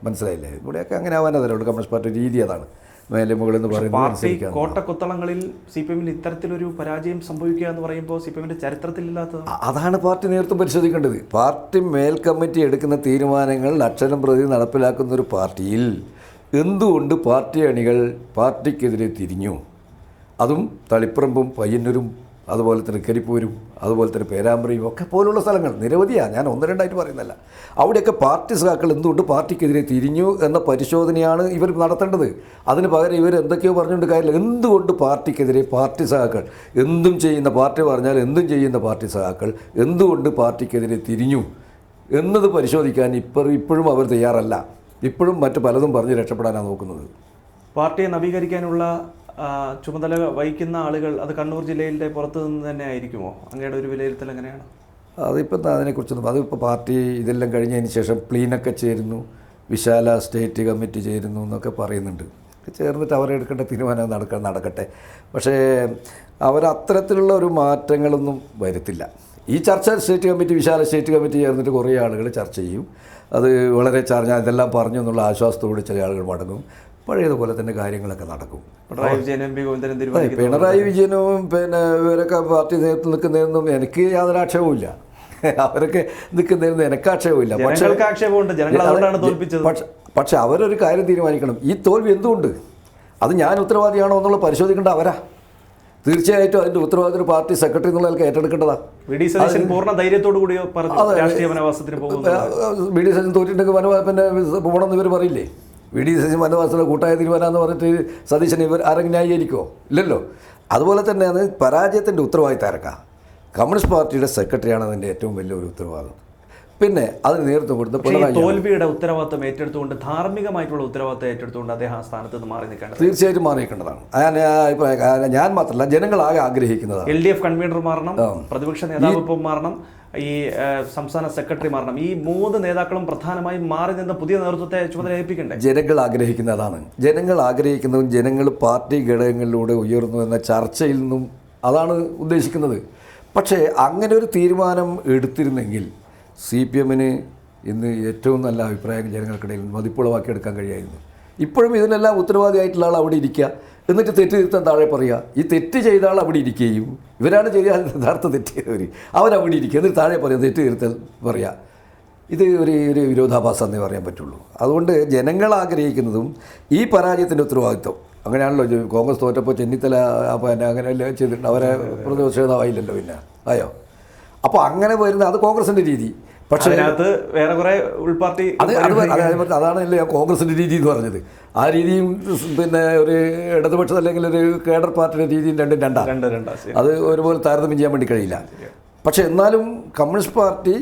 മനസ്സിലായില്ലേ? ഇവിടെയൊക്കെ അങ്ങനെ ആവാനതല്ലേ ഉള്ളൂ. കമ്മ്യൂണിസ്റ്റ് പാർട്ടി രീതി അതാണ്, മേലെ മുകളിൽ എന്ന് പറയുന്നത്. കോട്ടക്കുത്തളങ്ങളിൽ CPM ഇത്തരത്തിലൊരു പരാജയം സംഭവിക്കുക എന്ന് പറയുമ്പോൾ CPM ചരിത്രത്തിലില്ലാത്തത്. അതാണ് പാർട്ടി നേതൃത്വം പരിശോധിക്കേണ്ടത്. പാർട്ടി മേൽ കമ്മിറ്റി എടുക്കുന്ന തീരുമാനങ്ങൾ അക്ഷരം പ്രതി നടപ്പിലാക്കുന്ന ഒരു പാർട്ടിയിൽ എന്തുകൊണ്ട് പാർട്ടി അണികൾ പാർട്ടിക്കെതിരെ തിരിഞ്ഞു? അതും തളിപ്പറമ്പും പയ്യന്നൂരും അതുപോലെ തന്നെ കരിപ്പൂരും അതുപോലെ തന്നെ പേരാമ്പ്രയും ഒക്കെ പോലുള്ള സ്ഥലങ്ങൾ നിരവധിയാണ്, ഞാൻ 1-2 പറയുന്നല്ല. അവിടെയൊക്കെ പാർട്ടി സഖാക്കൾ എന്തുകൊണ്ട് പാർട്ടിക്കെതിരെ തിരിഞ്ഞു എന്ന പരിശോധനയാണ് ഇവർ നടത്തേണ്ടത്. അതിന് പകരം ഇവർ എന്തൊക്കെയോ പറഞ്ഞുകൊണ്ട് കാര്യമില്ല. എന്തുകൊണ്ട് പാർട്ടിക്കെതിരെ പാർട്ടി സഖാക്കൾ, എന്തും ചെയ്യുന്ന പാർട്ടി പറഞ്ഞാൽ എന്തും ചെയ്യുന്ന പാർട്ടി സഖാക്കൾ എന്തുകൊണ്ട് പാർട്ടിക്കെതിരെ തിരിഞ്ഞു എന്നത് പരിശോധിക്കാൻ ഇപ്പോഴും അവർ തയ്യാറല്ല. ഇപ്പോഴും മറ്റ് പലതും പറഞ്ഞ് രക്ഷപ്പെടാനാണ് നോക്കുന്നത്. പാർട്ടിയെ നവീകരിക്കാനുള്ള ചുമതല വഹിക്കുന്ന ആളുകൾ അത് കണ്ണൂർ ജില്ലയിലെ പുറത്തു നിന്ന് തന്നെ ആയിരിക്കുമോ? അങ്ങയുടെ ഒരു വിലയിരുത്തൽ എങ്ങനെയാണ്? അതിപ്പോൾ അതിനെക്കുറിച്ചൊന്നും, അതിപ്പോൾ പാർട്ടി ഇതെല്ലാം കഴിഞ്ഞതിന് ശേഷം പ്ലീനൊക്കെ ചേരുന്നു, വിശാല സ്റ്റേറ്റ് കമ്മിറ്റി ചേരുന്നു എന്നൊക്കെ പറയുന്നുണ്ട്. ചേർന്നിട്ട് അവരെടുക്കേണ്ട തീരുമാനം നടക്കട്ടെ. പക്ഷേ അവരത്തരത്തിലുള്ള ഒരു മാറ്റങ്ങളൊന്നും വരുത്തില്ല. ഈ ചർച്ച സ്റ്റേറ്റ് കമ്മിറ്റി, വിശാല സ്റ്റേറ്റ് കമ്മിറ്റി ചേർന്നിട്ട് കുറേ ആളുകൾ ചർച്ച ചെയ്യും. അത് വളരെ ഞാൻ ഇതെല്ലാം പറഞ്ഞു എന്നുള്ള ആശ്വാസത്തോടെ ചില ആളുകൾ മടങ്ങും. പഴയതുപോലെ തന്നെ കാര്യങ്ങളൊക്കെ നടക്കും. പിണറായി വിജയനും പിന്നെ ഇവരൊക്കെ പാർട്ടി നേതൃത്വം നിൽക്കുന്നതെന്നും എനിക്ക് യാതൊരു ആക്ഷേപവുമില്ല. അവരൊക്കെ നിൽക്കുന്നതെന്ന് എനിക്ക് ആക്ഷേപമില്ല. പക്ഷെ അവരൊരു കാര്യം തീരുമാനിക്കണം, ഈ തോൽവി എന്തുകൊണ്ട്, അത് ഞാൻ ഉത്തരവാദിയാണോ എന്നുള്ളത് പരിശോധിക്കേണ്ട അവരാ. തീർച്ചയായിട്ടും അതിൻ്റെ ഉത്തരവാദിത്വം പാർട്ടി സെക്രട്ടറി എന്നുള്ള ആൾക്ക് ഏറ്റെടുക്കേണ്ടതാണ്. വി.ഡി. സതീശൻ പൂർണ്ണ ധൈര്യത്തോടു കൂടി പറഞ്ഞു രാഷ്ട്രീയ വനവാസത്തിന് പോകുന്നു. വി.ഡി. സതീശൻ തോറ്റിട്ടുണ്ടെങ്കിൽ പിന്നെ പോകണമെന്ന് ഇവർ പറയില്ലേ? വി.ഡി. സതീശൻ വനവാസത്തിലെ കൂട്ടായ തീരുമാനമെന്ന് പറഞ്ഞിട്ട് സതീശൻ ഇവർ ആരെങ്കിലും ന്യായീകരിക്കുമോ? ഇല്ലല്ലോ. അതുപോലെ തന്നെയാണ് പരാജയത്തിൻ്റെ ഉത്തരവാദിത്തം ആർക്കാ? കമ്മ്യൂണിസ്റ്റ് പാർട്ടിയുടെ സെക്രട്ടറിയാണ് അതിൻ്റെ ഏറ്റവും വലിയൊരു ഉത്തരവാദിത്വം. പിന്നെ അതിന് നേതൃത്വം കൊടുത്ത തോൽവിയുടെ ഉത്തരവാദിത്വം ഏറ്റെടുത്തുകൊണ്ട് ധാർമ്മികമായിട്ടുള്ള ഉത്തരവാദിത്തം ഏറ്റെടുത്തുകൊണ്ട് അദ്ദേഹം ആ സ്ഥാനത്ത് നിന്ന് മാറി നിൽക്കേണ്ടത് തീർച്ചയായിട്ടും മാറി നിൽക്കേണ്ടതാണ്. ഞാൻ മാത്രമല്ല, ജനങ്ങളാകെ ആഗ്രഹിക്കുന്നതാണ്. LDF കൺവീനർ മാറണം, പ്രതിപക്ഷ നേതാവ് മാറണം, ഈ സംസ്ഥാന സെക്രട്ടറി മാറണം. ഈ 3 നേതാക്കളും പ്രധാനമായും മാറി നിന്ന് പുതിയ നേതൃത്വത്തെ ചുമതല ഏൽപ്പിക്കണ്ടേ? ജനങ്ങൾ ആഗ്രഹിക്കുന്നതാണ്. ജനങ്ങൾ ആഗ്രഹിക്കുന്നതും ജനങ്ങൾ പാർട്ടി ഘടകങ്ങളിലൂടെ ഉയർന്നു എന്ന ചർച്ചയിൽ നിന്നും അതാണ് ഉദ്ദേശിക്കുന്നത്. പക്ഷേ അങ്ങനെ ഒരു തീരുമാനം എടുത്തിരുന്നെങ്കിൽ CPM-ന് ഇന്ന് ഏറ്റവും നല്ല അഭിപ്രായം ജനങ്ങൾക്കിടയിൽ മതിപ്പുളവാക്കിയെടുക്കാൻ കഴിയായിരുന്നു. ഇപ്പോഴും ഇതിനെല്ലാം ഉത്തരവാദിയായിട്ടുള്ള ആൾ അവിടെ ഇരിക്കുക, എന്നിട്ട് തെറ്റ് തിരുത്താൻ താഴെ പറയുക. ഈ തെറ്റ് ചെയ്ത ആൾ അവിടെ ഇരിക്കുകയും ഇവരാണ് ചെയ്ത യഥാർത്ഥ തെറ്റ് ചെയ്തവർ, അവരവിടെ ഇരിക്കുക, എന്നിട്ട് താഴെ പറയുക, തെറ്റ് തിരുത്താൻ പറയുക. ഇത് ഒരു വിരോധാഭാസം എന്നേ പറയാൻ പറ്റുള്ളൂ. അതുകൊണ്ട് ജനങ്ങൾ ആഗ്രഹിക്കുന്നതും ഈ പരാജയത്തിൻ്റെ ഉത്തരവാദിത്വം അങ്ങനെയാണല്ലോ. കോൺഗ്രസ് തോറ്റപ്പോൾ ചെന്നിത്തല പിന്നെ അങ്ങനെയല്ലേ ചെയ്തിട്ടുണ്ട്, അവരെ പ്രതിപക്ഷ നേതാവായില്ലല്ലോ, പിന്നെ ആയോ? അപ്പോൾ അങ്ങനെ വരുന്ന അത് കോൺഗ്രസിൻ്റെ രീതി. പക്ഷേ അതിനകത്ത് വേറെ കുറേ ഉൾപാർട്ടി അതാണല്ലേ കോൺഗ്രസിൻ്റെ രീതി എന്ന് പറഞ്ഞത്. ആ രീതിയും പിന്നെ ഒരു ഇടതുപക്ഷ അല്ലെങ്കിൽ ഒരു കേഡർ പാർട്ടിയുടെ രീതിയും രണ്ടാണ്. അത് ഒരുപോലെ താരതമ്യം ചെയ്യാൻ വേണ്ടി കഴിയില്ല. പക്ഷേ എന്നാലും കമ്മ്യൂണിസ്റ്റ് പാർട്ടി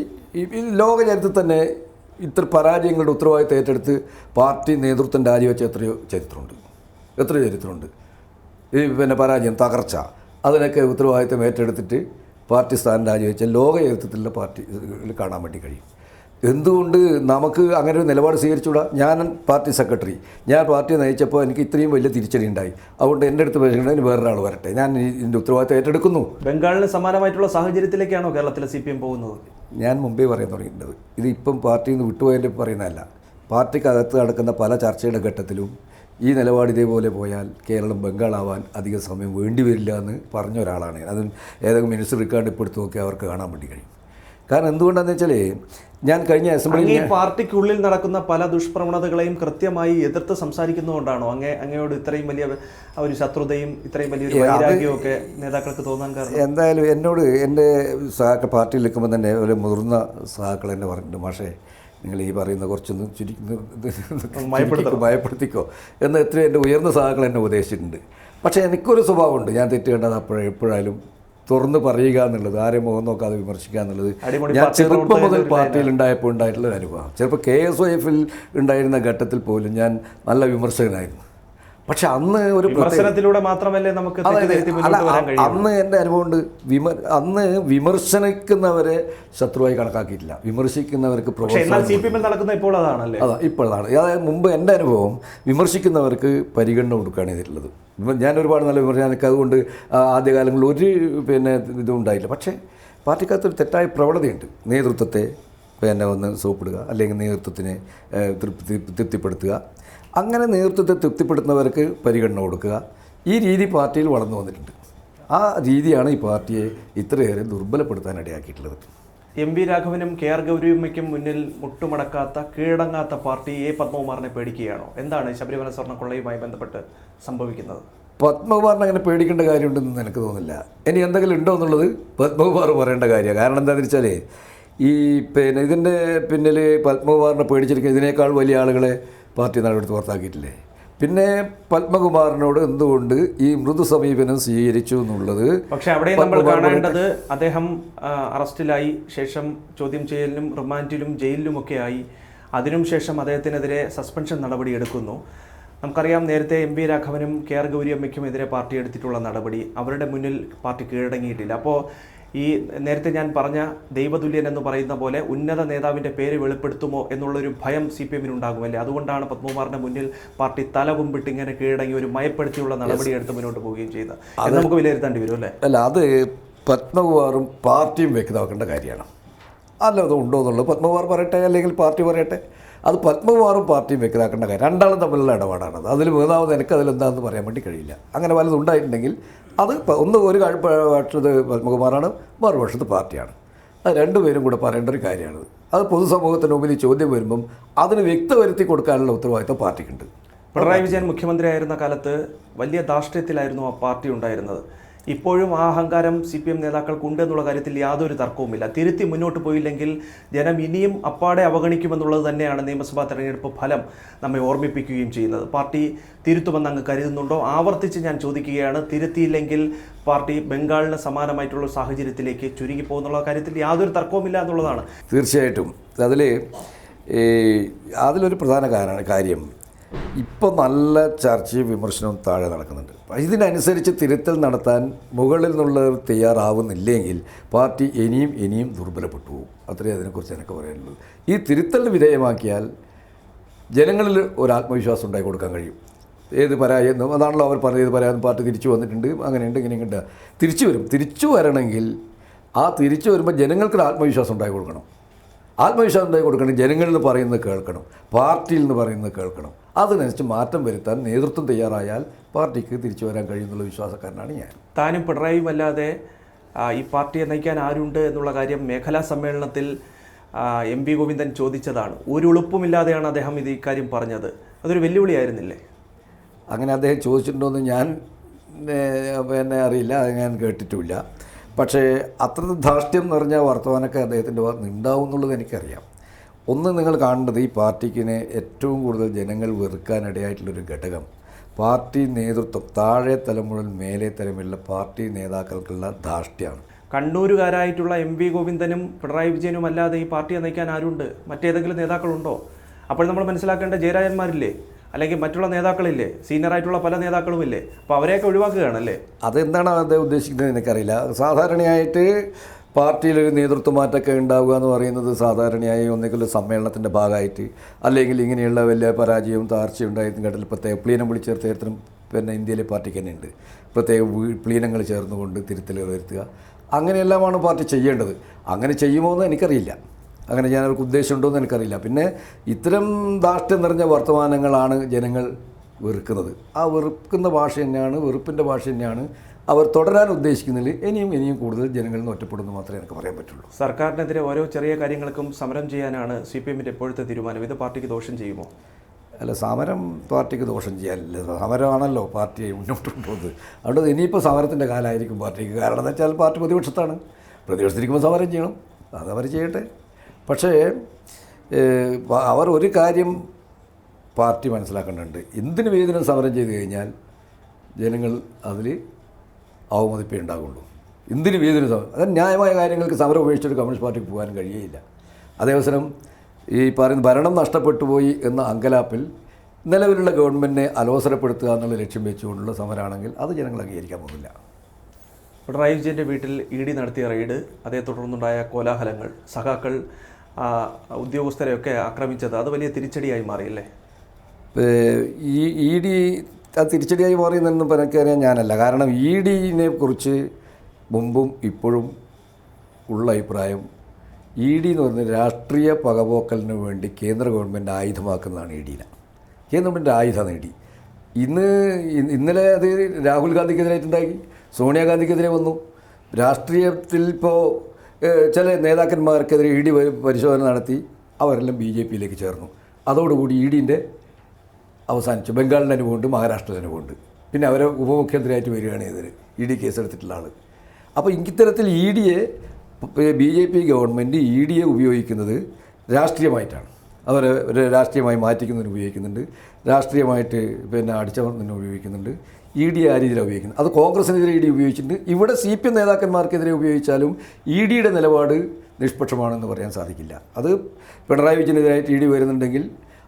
ഈ ലോക ചരിത്രത്തിൽ തന്നെ ഇത്ര പരാജയങ്ങളുടെ ഉത്തരവാദിത്തം ഏറ്റെടുത്ത് പാർട്ടി നേതൃത്വം രാജിവെച്ച എത്രയോ ചരിത്രമുണ്ട്. ഈ പിന്നെ പരാജയം, തകർച്ച, അതിനൊക്കെ ഉത്തരവാദിത്തം ഏറ്റെടുത്തിട്ട് പാർട്ടി സ്ഥാനം രാജിവെച്ച ലോക ചരിത്രത്തിലുള്ള പാർട്ടി കാണാൻ വേണ്ടി കഴിയും. എന്തുകൊണ്ട് നമുക്ക് അങ്ങനെ ഒരു നിലപാട് സ്വീകരിച്ചുകൂടാ? ഞാൻ പാർട്ടി സെക്രട്ടറി, ഞാൻ പാർട്ടിയെ നയിച്ചപ്പോൾ എനിക്ക് ഇത്രയും വലിയ തിരിച്ചടി ഉണ്ടായി. അതുകൊണ്ട് എൻ്റെ അടുത്ത് പറയുന്നതിന് വേറൊരാൾ വരട്ടെ, ഞാൻ ഇതിൻ്റെ ഉത്തരവാദിത്തം ഏറ്റെടുക്കുന്നു. ബംഗാളിന് സമാനമായിട്ടുള്ള സാഹചര്യത്തിലേക്കാണോ കേരളത്തിലെ CPM പോകുന്നത്? ഞാൻ മുമ്പേ പറയാൻ തുടങ്ങിയിട്ടുണ്ട്. ഇതിപ്പം പാർട്ടിയിൽ നിന്ന് വിട്ടുപോയതിൻ്റെ പറയുന്നതല്ല. പാർട്ടിക്കകത്ത് നടക്കുന്ന പല ചർച്ചയുടെ ഘട്ടത്തിലും ഈ നിലപാട് ഇതേപോലെ പോയാൽ കേരളം ബംഗാളാവാൻ അധിക സമയം വേണ്ടി വരില്ല എന്ന് പറഞ്ഞ ഒരാളാണ്. അതും ഏതെങ്കിലും മിനിസ്റ്റർ റിക്കാർഡ് ഇപ്പോൾ എടുത്ത് നോക്കി അവർക്ക് കാണാൻ വേണ്ടി കഴിയും. കാരണം എന്തുകൊണ്ടാണെന്ന് വെച്ചാൽ ഞാൻ കഴിഞ്ഞ അസംബ്ലിയിൽ പാർട്ടിക്കുള്ളിൽ നടക്കുന്ന പല ദുഷ്പ്രവണതകളെയും കൃത്യമായി എതിർത്ത് സംസാരിക്കുന്നതുകൊണ്ടാണോ അങ്ങയോട് ഇത്രയും വലിയ ഒരു ശത്രുതയും ഇത്രയും വലിയൊരു വൈരാഗ്യവും ഒക്കെ നേതാക്കൾക്ക് തോന്നാൻ കാരണം? എന്തായാലും എന്നോട് എൻ്റെ സഹാക്കൾ പാർട്ടിയിൽ നിൽക്കുമ്പോൾ തന്നെ ഒരു മുതിർന്ന സഹാക്കൾ എന്നെ പറഞ്ഞിട്ടുണ്ട്, മാഷേ നിങ്ങൾ ഈ പറയുന്ന കുറച്ചൊന്ന് ഭയപ്പെടുത്തിക്കോ എന്ന് എത്രയും എൻ്റെ ഉയർന്ന സഹാക്കൾ എന്നെ ഉപദേശിച്ചിട്ടുണ്ട്. പക്ഷേ എനിക്കൊരു സ്വഭാവമുണ്ട്, ഞാൻ തെറ്റ് കണ്ടത് എപ്പോഴായാലും തുറന്ന് പറയുക എന്നുള്ളത്, ആരെയും മുഖം നോക്കാതെ വിമർശിക്കുക എന്നുള്ളത് ഞാൻ ചെറുപ്പം മുതൽ പാർട്ടിയിൽ ഉണ്ടായിട്ടുള്ള ഒരു അനുഭവം. ചിലപ്പോൾ KSYF-ൽ ഉണ്ടായിരുന്ന ഘട്ടത്തിൽ പോലും ഞാൻ നല്ല വിമർശകനായിരുന്നു. പക്ഷെ അന്ന് ഒരു വിമർശനത്തിലൂടെ മാത്രമല്ലേ നമുക്ക് അന്ന് എൻ്റെ അനുഭവമുണ്ട്. അന്ന് വിമർശിക്കുന്നവരെ ശത്രുവായി കണക്കാക്കിയിട്ടില്ല, വിമർശിക്കുന്നവർക്ക് നടക്കുന്ന ഇപ്പോൾ അതാണല്ലേ? ഇപ്പോഴാണ്. അതായത് മുമ്പ് എൻ്റെ അനുഭവം വിമർശിക്കുന്നവർക്ക് പരിഗണന കൊടുക്കുകയാണ് ചെയ്തിട്ടുള്ളത്. ഞാൻ ഒരുപാട് നല്ല വിമർശനം, എനിക്ക് അതുകൊണ്ട് ആദ്യകാലങ്ങളിൽ ഒരു ഇതും ഉണ്ടായില്ല. പക്ഷേ പാർട്ടിക്കകത്തൊരു തെറ്റായ പ്രവണതയുണ്ട്. നേതൃത്വത്തെ ഒന്ന് സോപ്പിടുക, അല്ലെങ്കിൽ നേതൃത്വത്തിനെ തൃപ്തിപ്പെടുത്തുക. അങ്ങനെ നേതൃത്വത്തെ തൃപ്തിപ്പെടുത്തുന്നവർക്ക് പരിഗണന കൊടുക്കുക. ഈ രീതി പാർട്ടിയിൽ വളർന്നു വന്നിട്ടുണ്ട്. ആ രീതിയാണ് ഈ പാർട്ടിയെ ഇത്രയേറെ ദുർബലപ്പെടുത്താൻ ഇടയാക്കിയിട്ടുള്ളത്. MV രാഘവനും KR ഗൗരിയമ്മയ്ക്കും മുന്നിൽ മുട്ടുമടക്കാത്ത കീഴടങ്ങാത്ത പാർട്ടി A പത്മകുമാറിനെ പേടിക്കുകയാണോ? എന്താണ് ശബരിമല സ്വർണ്ണക്കൊള്ളയുമായി ബന്ധപ്പെട്ട് സംഭവിക്കുന്നത്? പത്മകുമാറിന് അങ്ങനെ പേടിക്കേണ്ട കാര്യമുണ്ടെന്ന് എനിക്ക് തോന്നുന്നില്ല. ഇനി എന്തെങ്കിലും ഉണ്ടോ എന്നുള്ളത് പത്മകുമാർ പറയേണ്ട കാര്യമാണ്. കാരണം എന്താണെന്ന് വെച്ചാൽ ഈ ഇതിൻ്റെ പിന്നിൽ പത്മകുമാറിനെ പേടിച്ചിരിക്കുന്ന ഇതിനേക്കാൾ വലിയ ആളുകളെ പാർട്ടി നടപടി പുറത്താക്കിയിട്ടില്ലേ? പിന്നെ പത്മകുമാറിനോട് എന്തുകൊണ്ട് ഈ മൃദു സമീപനം സ്വീകരിച്ചു എന്നുള്ളത്. പക്ഷേ അവിടെ നമ്മൾ കാണേണ്ടത് അദ്ദേഹം അറസ്റ്റിലായി ശേഷം ചോദ്യം ചെയ്യലിനും റിമാൻഡിലും ജയിലിലുമൊക്കെ ആയി. അതിനും ശേഷം അദ്ദേഹത്തിനെതിരെ സസ്പെൻഷൻ നടപടി എടുക്കുന്നു. നമുക്കറിയാം, നേരത്തെ MV രാഘവനും KR ഗൗരിയമ്മയ്ക്കുമെതിരെ പാർട്ടി എടുത്തിട്ടുള്ള നടപടി, അവരുടെ മുന്നിൽ പാർട്ടി കീഴടങ്ങിയിട്ടില്ല. അപ്പോൾ ഈ നേരത്തെ ഞാൻ പറഞ്ഞ ദൈവതുല്യൻ എന്ന് പറയുന്ന പോലെ ഉന്നത നേതാവിൻ്റെ പേര് വെളിപ്പെടുത്തുമോ എന്നുള്ളൊരു ഭയം CPM-ന് ഉണ്ടാകുമല്ലേ? അതുകൊണ്ടാണ് പത്മകുമാറിൻ്റെ മുന്നിൽ പാർട്ടി തലകുമ്പിട്ട് ഇങ്ങനെ കീഴടങ്ങി ഒരു മയപ്പെടുത്തിയുള്ള നടപടി എടുത്ത് മുന്നോട്ട് പോവുകയും ചെയ്തത്. അത് നമുക്ക് വിലയിരുത്തേണ്ടി വരും അല്ലേ? അല്ല, അത് പത്മകുമാറും പാർട്ടിയും വ്യക്തമാക്കേണ്ട കാര്യമാണ്. അല്ല, അത് ഉണ്ടോ എന്നുള്ളത് പത്മകുമാർ പറയട്ടെ, അല്ലെങ്കിൽ പാർട്ടി പറയട്ടെ. അത് പത്മകുമാറും പാർട്ടിയും വ്യക്തമാക്കേണ്ട കാര്യം. രണ്ടാളും തമ്മിലുള്ള ഇടപാടാണത്. അതിൽ മൂന്നാമത് എനിക്കതിലെന്താണെന്ന് പറയാൻ വേണ്ടി കഴിയില്ല. അങ്ങനെ വല്ലതും ഉണ്ടായിട്ടുണ്ടെങ്കിൽ അത് ഒരു പക്ഷത്ത് പത്മകുമാറാണ്, മറുപക്ഷത്ത് പാർട്ടിയാണ്. അത് രണ്ടുപേരും കൂടെ പറയേണ്ട ഒരു കാര്യമാണത്. അത് പൊതുസമൂഹത്തിന് മുമ്പിൽ ഈ ചോദ്യം വരുമ്പം അതിന് വ്യക്തവരുത്തി കൊടുക്കാനുള്ള ഉത്തരവാദിത്വം പാർട്ടിക്കുണ്ട്. പിണറായി വിജയൻ മുഖ്യമന്ത്രിയായിരുന്ന കാലത്ത് വലിയ ധാർഷ്ട്യത്തിലായിരുന്നു ആ പാർട്ടി ഉണ്ടായിരുന്നത്. ഇപ്പോഴും ആ അഹങ്കാരം CPM നേതാക്കൾക്കുണ്ട് എന്നുള്ള കാര്യത്തിൽ യാതൊരു തർക്കവുമില്ല. തിരുത്തി മുന്നോട്ട് പോയില്ലെങ്കിൽ ജനം ഇനിയും അപ്പാടെ അവഗണിക്കുമെന്നുള്ളത് തന്നെയാണ് നിയമസഭാ തെരഞ്ഞെടുപ്പ് ഫലം നമ്മെ ഓർമ്മിപ്പിക്കുകയും ചെയ്യുന്നത്. പാർട്ടി തിരുത്തുമെന്ന് അങ്ങ് കരുതുന്നുണ്ടോ? ആവർത്തിച്ച് ഞാൻ ചോദിക്കുകയാണ്, തിരുത്തിയില്ലെങ്കിൽ പാർട്ടി ബംഗാളിന് സമാനമായിട്ടുള്ള സാഹചര്യത്തിലേക്ക് ചുരുങ്ങിപ്പോകുന്നുള്ള കാര്യത്തിൽ യാതൊരു തർക്കവുമില്ല എന്നുള്ളതാണ്. തീർച്ചയായിട്ടും അതിലൊരു പ്രധാന കാര്യം ഇപ്പോൾ നല്ല ചർച്ചയും വിമർശനവും താഴെ നടക്കുന്നുണ്ട്. ഇതിനനുസരിച്ച് തിരുത്തൽ നടത്താൻ മുകളിൽ നിന്നുള്ളവർ തയ്യാറാവുന്നില്ലെങ്കിൽ പാർട്ടി ഇനിയും ദുർബലപ്പെട്ടു പോകും. അത്രയും അതിനെക്കുറിച്ച് എനിക്ക് പറയാനുള്ളത്. ഈ തിരുത്തലിന് വിധേയമാക്കിയാൽ ജനങ്ങളിൽ ഒരു ആത്മവിശ്വാസം ഉണ്ടാക്കി കൊടുക്കാൻ കഴിയും. ഏത് പരാജയം അതാണല്ലോ അവർ പറഞ്ഞത്, പരാജയം പാർട്ടി തിരിച്ചു വന്നിട്ടുണ്ട്, അങ്ങനെയുണ്ട് ഇങ്ങനെയുണ്ട്. തിരിച്ചു വരണമെങ്കിൽ ആ തിരിച്ചു വരുമ്പോൾ ജനങ്ങൾക്കൊരു ആത്മവിശ്വാസം ഉണ്ടാക്കി കൊടുക്കണം. ആത്മവിശ്വാസം ഉണ്ടാക്കി കൊടുക്കണം. ജനങ്ങളിൽ നിന്ന് പറയുന്നത് കേൾക്കണം, പാർട്ടിയിൽ നിന്ന് പറയുന്നത് കേൾക്കണം. അതിനനുസരിച്ച് മാറ്റം വരുത്താൻ നേതൃത്വം തയ്യാറായാൽ പാർട്ടിക്ക് തിരിച്ചു വരാൻ കഴിയുന്നുള്ള വിശ്വാസക്കാരനാണ് ഞാൻ. താനും പിണറായിയും അല്ലാതെ ഈ പാർട്ടിയെ നയിക്കാൻ ആരുണ്ട് എന്നുള്ള കാര്യം മേഖലാ സമ്മേളനത്തിൽ MP ഗോവിന്ദൻ ചോദിച്ചതാണ്. ഒരു എളുപ്പമില്ലാതെയാണ് അദ്ദേഹം ഇക്കാര്യം പറഞ്ഞത്. അതൊരു വെല്ലുവിളിയായിരുന്നില്ലേ? അങ്ങനെ അദ്ദേഹം ചോദിച്ചിട്ടുണ്ടോയെന്ന് ഞാൻ അറിയില്ല, അത് ഞാൻ കേട്ടിട്ടുമില്ല. പക്ഷേ അത്ര ധാർഷ്ട്യം നിറഞ്ഞ വർത്തമാനമൊക്കെ അദ്ദേഹത്തിൻ്റെ ഭാഗത്ത് ഉണ്ടാവും എന്നുള്ളത് എനിക്കറിയാം. ഒന്ന് നിങ്ങൾ കാണേണ്ടത്, ഈ പാർട്ടിക്കിനെ ഏറ്റവും കൂടുതൽ ജനങ്ങൾ വെറുക്കാനിടയായിട്ടുള്ളൊരു ഘടകം പാർട്ടി നേതൃത്വം, താഴെ തലം മുതൽ മേലെ തലമുള്ള പാർട്ടി നേതാക്കൾക്കുള്ള ധാർഷ്ട്യമാണ്. കണ്ണൂരുകാരായിട്ടുള്ള MP ഗോവിന്ദനും പിണറായി വിജയനും അല്ലാതെ ഈ പാർട്ടിയെ നയിക്കാൻ ആരുണ്ട്? മറ്റേതെങ്കിലും നേതാക്കളുണ്ടോ? അപ്പോൾ നമ്മൾ മനസ്സിലാക്കേണ്ട ജയരാജന്മാരില്ലേ, അല്ലെങ്കിൽ മറ്റുള്ള നേതാക്കളില്ലേ, സീനിയറായിട്ടുള്ള പല നേതാക്കളുമില്ലേ? അപ്പോൾ അവരെയൊക്കെ ഒഴിവാക്കുകയാണല്ലേ? അതെന്താണ് അദ്ദേഹം ഉദ്ദേശിക്കുന്നത് എനിക്കറിയില്ല. സാധാരണയായിട്ട് പാർട്ടിയിലൊരു നേതൃത്വ മാറ്റമൊക്കെ ഉണ്ടാവുക എന്ന് പറയുന്നത് സാധാരണയായി ഒന്നെങ്കിലും സമ്മേളനത്തിൻ്റെ ഭാഗമായിട്ട്, അല്ലെങ്കിൽ ഇങ്ങനെയുള്ള വലിയ പരാജയവും താർച്ചയും ഉണ്ടായതും ഘട്ടത്തിൽ പ്രത്യേക പ്ലീനം വിളിച്ച് ചേർത്തരും ഇന്ത്യയിലെ പാർട്ടിക്ക് തന്നെ ഉണ്ട്. പ്രത്യേക പ്ലീനങ്ങൾ ചേർന്നുകൊണ്ട് തിരുത്തലുകൾ വരുത്തുക, അങ്ങനെയെല്ലാമാണ് പാർട്ടി ചെയ്യേണ്ടത്. അങ്ങനെ ചെയ്യുമോ എന്ന് എനിക്കറിയില്ല. അങ്ങനെ ഞാൻ അവർക്ക് ഉദ്ദേശമുണ്ടോ എന്ന് എനിക്കറിയില്ല. പിന്നെ ഇത്തരം ധാർഷ്ട്യം നിറഞ്ഞ വർത്തമാനങ്ങളാണ് ജനങ്ങൾ വെറുക്കുന്നത്. ആ വെറുക്കുന്ന ഭാഷ തന്നെയാണ്, വെറുപ്പിൻ്റെ ഭാഷ തന്നെയാണ് അവർ തുടരാൻ ഉദ്ദേശിക്കുന്നതിൽ ഇനിയും കൂടുതൽ ജനങ്ങളിൽ നിന്ന് ഒറ്റപ്പെടുന്നു മാത്രമേ എനിക്ക് പറയാൻ പറ്റുള്ളൂ. സർക്കാരിനെതിരെ ഓരോ ചെറിയ കാര്യങ്ങൾക്കും സമരം ചെയ്യാനാണ് CPMൻ്റെ എപ്പോഴത്തെ തീരുമാനം. ഇത് പാർട്ടിക്ക് ദോഷം ചെയ്യുമോ? അല്ല, സമരം പാർട്ടിക്ക് ദോഷം ചെയ്യാനില്ല. സമരമാണല്ലോ പാർട്ടിയെ മുന്നോട്ട് കൊണ്ടുപോകുന്നത്. അതുകൊണ്ട് ഇനിയിപ്പോൾ സമരത്തിൻ്റെ കാലമായിരിക്കും പാർട്ടിക്ക്. കാരണം എന്ന് വെച്ചാൽ പാർട്ടി പ്രതിപക്ഷത്താണ്. പ്രതിപക്ഷത്തിരിക്കുമ്പോൾ സമരം ചെയ്യണം, അതവർ ചെയ്യട്ടെ. പക്ഷേ അവർ ഒരു കാര്യം പാർട്ടി മനസ്സിലാക്കേണ്ടതുണ്ട്. എന്തിനു വേദന സമരം ചെയ്ത് കഴിഞ്ഞാൽ ജനങ്ങൾ അതിൽ അവമതിപ്പേ ഉണ്ടാകുള്ളൂ. എന്തിനു വേദന സമരം, അത് ന്യായമായ കാര്യങ്ങൾക്ക് സമരം ഉപേക്ഷിച്ചൊരു കമ്മ്യൂണിസ്റ്റ് പാർട്ടിക്ക് പോകാൻ കഴിയുകയില്ല. അതേവസരം ഈ പറയുന്ന ഭരണം നഷ്ടപ്പെട്ടു പോയി എന്ന അങ്കലാപ്പിൽ നിലവിലുള്ള ഗവൺമെൻറ്റിനെ അലോസരപ്പെടുത്തുക എന്നുള്ള ലക്ഷ്യം വെച്ചുകൊണ്ടുള്ള സമരമാണെങ്കിൽ അത് ജനങ്ങൾ അംഗീകരിക്കാൻ പോകില്ല. പിണറായി വിജയൻ്റെ വീട്ടിൽ ED നടത്തിയ റെയ്ഡ്, അതേ തുടർന്നുണ്ടായ കോലാഹലങ്ങൾ, സഖാക്കൾ ഉദ്യോഗസ്ഥരെയൊക്കെ ആക്രമിച്ചത്, അത് വലിയ തിരിച്ചടിയായി മാറിയല്ലേ? ഈ ED അത് തിരിച്ചടിയായി മാറിയെന്നൊന്നും എനിക്കറിയാൻ ഞാനല്ല. കാരണം EDനെ കുറിച്ച് മുമ്പും ഇപ്പോഴും ഉള്ള അഭിപ്രായം, ED എന്ന് പറയുന്നത് രാഷ്ട്രീയ പകപോക്കലിന് വേണ്ടി കേന്ദ്ര ഗവൺമെൻറ് ആയുധമാക്കുന്നതാണ് EDനെ. കേന്ദ്ര ഗവൺമെൻറ് ആയുധമാണ് ED. ഇന്നലെ അത് രാഹുൽ ഗാന്ധിക്കെതിരായിട്ടുണ്ടാക്കി, സോണിയാഗാന്ധിക്കെതിരെ വന്നു. രാഷ്ട്രീയത്തിൽ ഇപ്പോൾ ചില നേതാക്കന്മാർക്കെതിരെ ED പരിശോധന നടത്തി, അവരെല്ലാം BJPയിലേക്ക് ചേർന്നു. അതോടുകൂടി EDൻ്റെ അവസാനിച്ചു. ബംഗാളിൻ്റെ അനുഭവമുണ്ട്, മഹാരാഷ്ട്രയുടെ അനുഭവമുണ്ട്. പിന്നെ അവരെ ഉപമുഖ്യമന്ത്രിയായിട്ട് വരികയാണ് ഇതിന് ED കേസെടുത്തിട്ടുള്ള ആൾ. അപ്പോൾ ഇത്തരത്തിൽ EDയെ BJP ഗവൺമെൻറ് EDയെ ഉപയോഗിക്കുന്നത് രാഷ്ട്രീയമായിട്ടാണ്. അവരെ ഒരു രാഷ്ട്രീയമായി മാറ്റിക്കുന്നതിന് ഉപയോഗിക്കുന്നുണ്ട്, രാഷ്ട്രീയമായിട്ട് പിന്നെ അടിച്ചമർത്തുന്നതിന് ഉപയോഗിക്കുന്നുണ്ട്. EDയെ ആ രീതിയിലാണ് ഉപയോഗിക്കുന്നത്. അത് കോൺഗ്രസിനെതിരെ ED ഉപയോഗിച്ചിട്ടുണ്ട്. ഇവിടെ CPM നേതാക്കന്മാർക്കെതിരെ ഉപയോഗിച്ചാലും EDയുടെ നിലപാട് നിഷ്പക്ഷമാണെന്ന് പറയാൻ സാധിക്കില്ല. അത് പിണറായി വിജയനെതിരായിട്ട് ED വരുന്നുണ്ടെങ്കിൽ,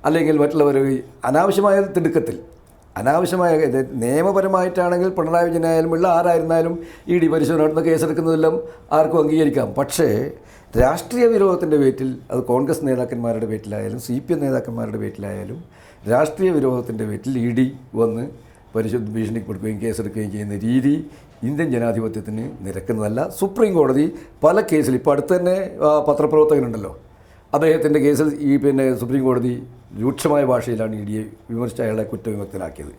അല്ലെങ്കിൽ മറ്റുള്ളവർ അനാവശ്യമായ തിടുക്കത്തിൽ, അനാവശ്യമായ നിയമപരമായിട്ടാണെങ്കിൽ പിണറായി വിജയനായാലും ഉള്ള ആരായിരുന്നാലും ED പരിശോധന നടത്തുന്ന കേസെടുക്കുന്നതെല്ലാം ആർക്കും അംഗീകരിക്കാം. പക്ഷേ രാഷ്ട്രീയ വിരോധത്തിൻ്റെ പേരിൽ, അത് കോൺഗ്രസ് നേതാക്കന്മാരുടെ പേരിലായാലും CPM നേതാക്കന്മാരുടെ പേരിലായാലും, രാഷ്ട്രീയ വിരോധത്തിൻ്റെ പേരിൽ ED വന്ന് ഭീഷണിപ്പെടുത്തുകയും കേസെടുക്കുകയും ചെയ്യുന്ന രീതി ഇന്ത്യൻ ജനാധിപത്യത്തിന് നിരക്കുന്നതല്ല. സുപ്രീം കോടതി പല കേസിൽ, ഇപ്പോൾ അടുത്ത് തന്നെ പത്രപ്രവർത്തകനുണ്ടല്ലോ, അദ്ദേഹത്തിൻ്റെ കേസിൽ സുപ്രീം കോടതി രൂക്ഷമായ ഭാഷയിലാണ് EDയെ വിമർശിച്ച് അയാളെ കുറ്റവിമുക്തനാക്കിയത്.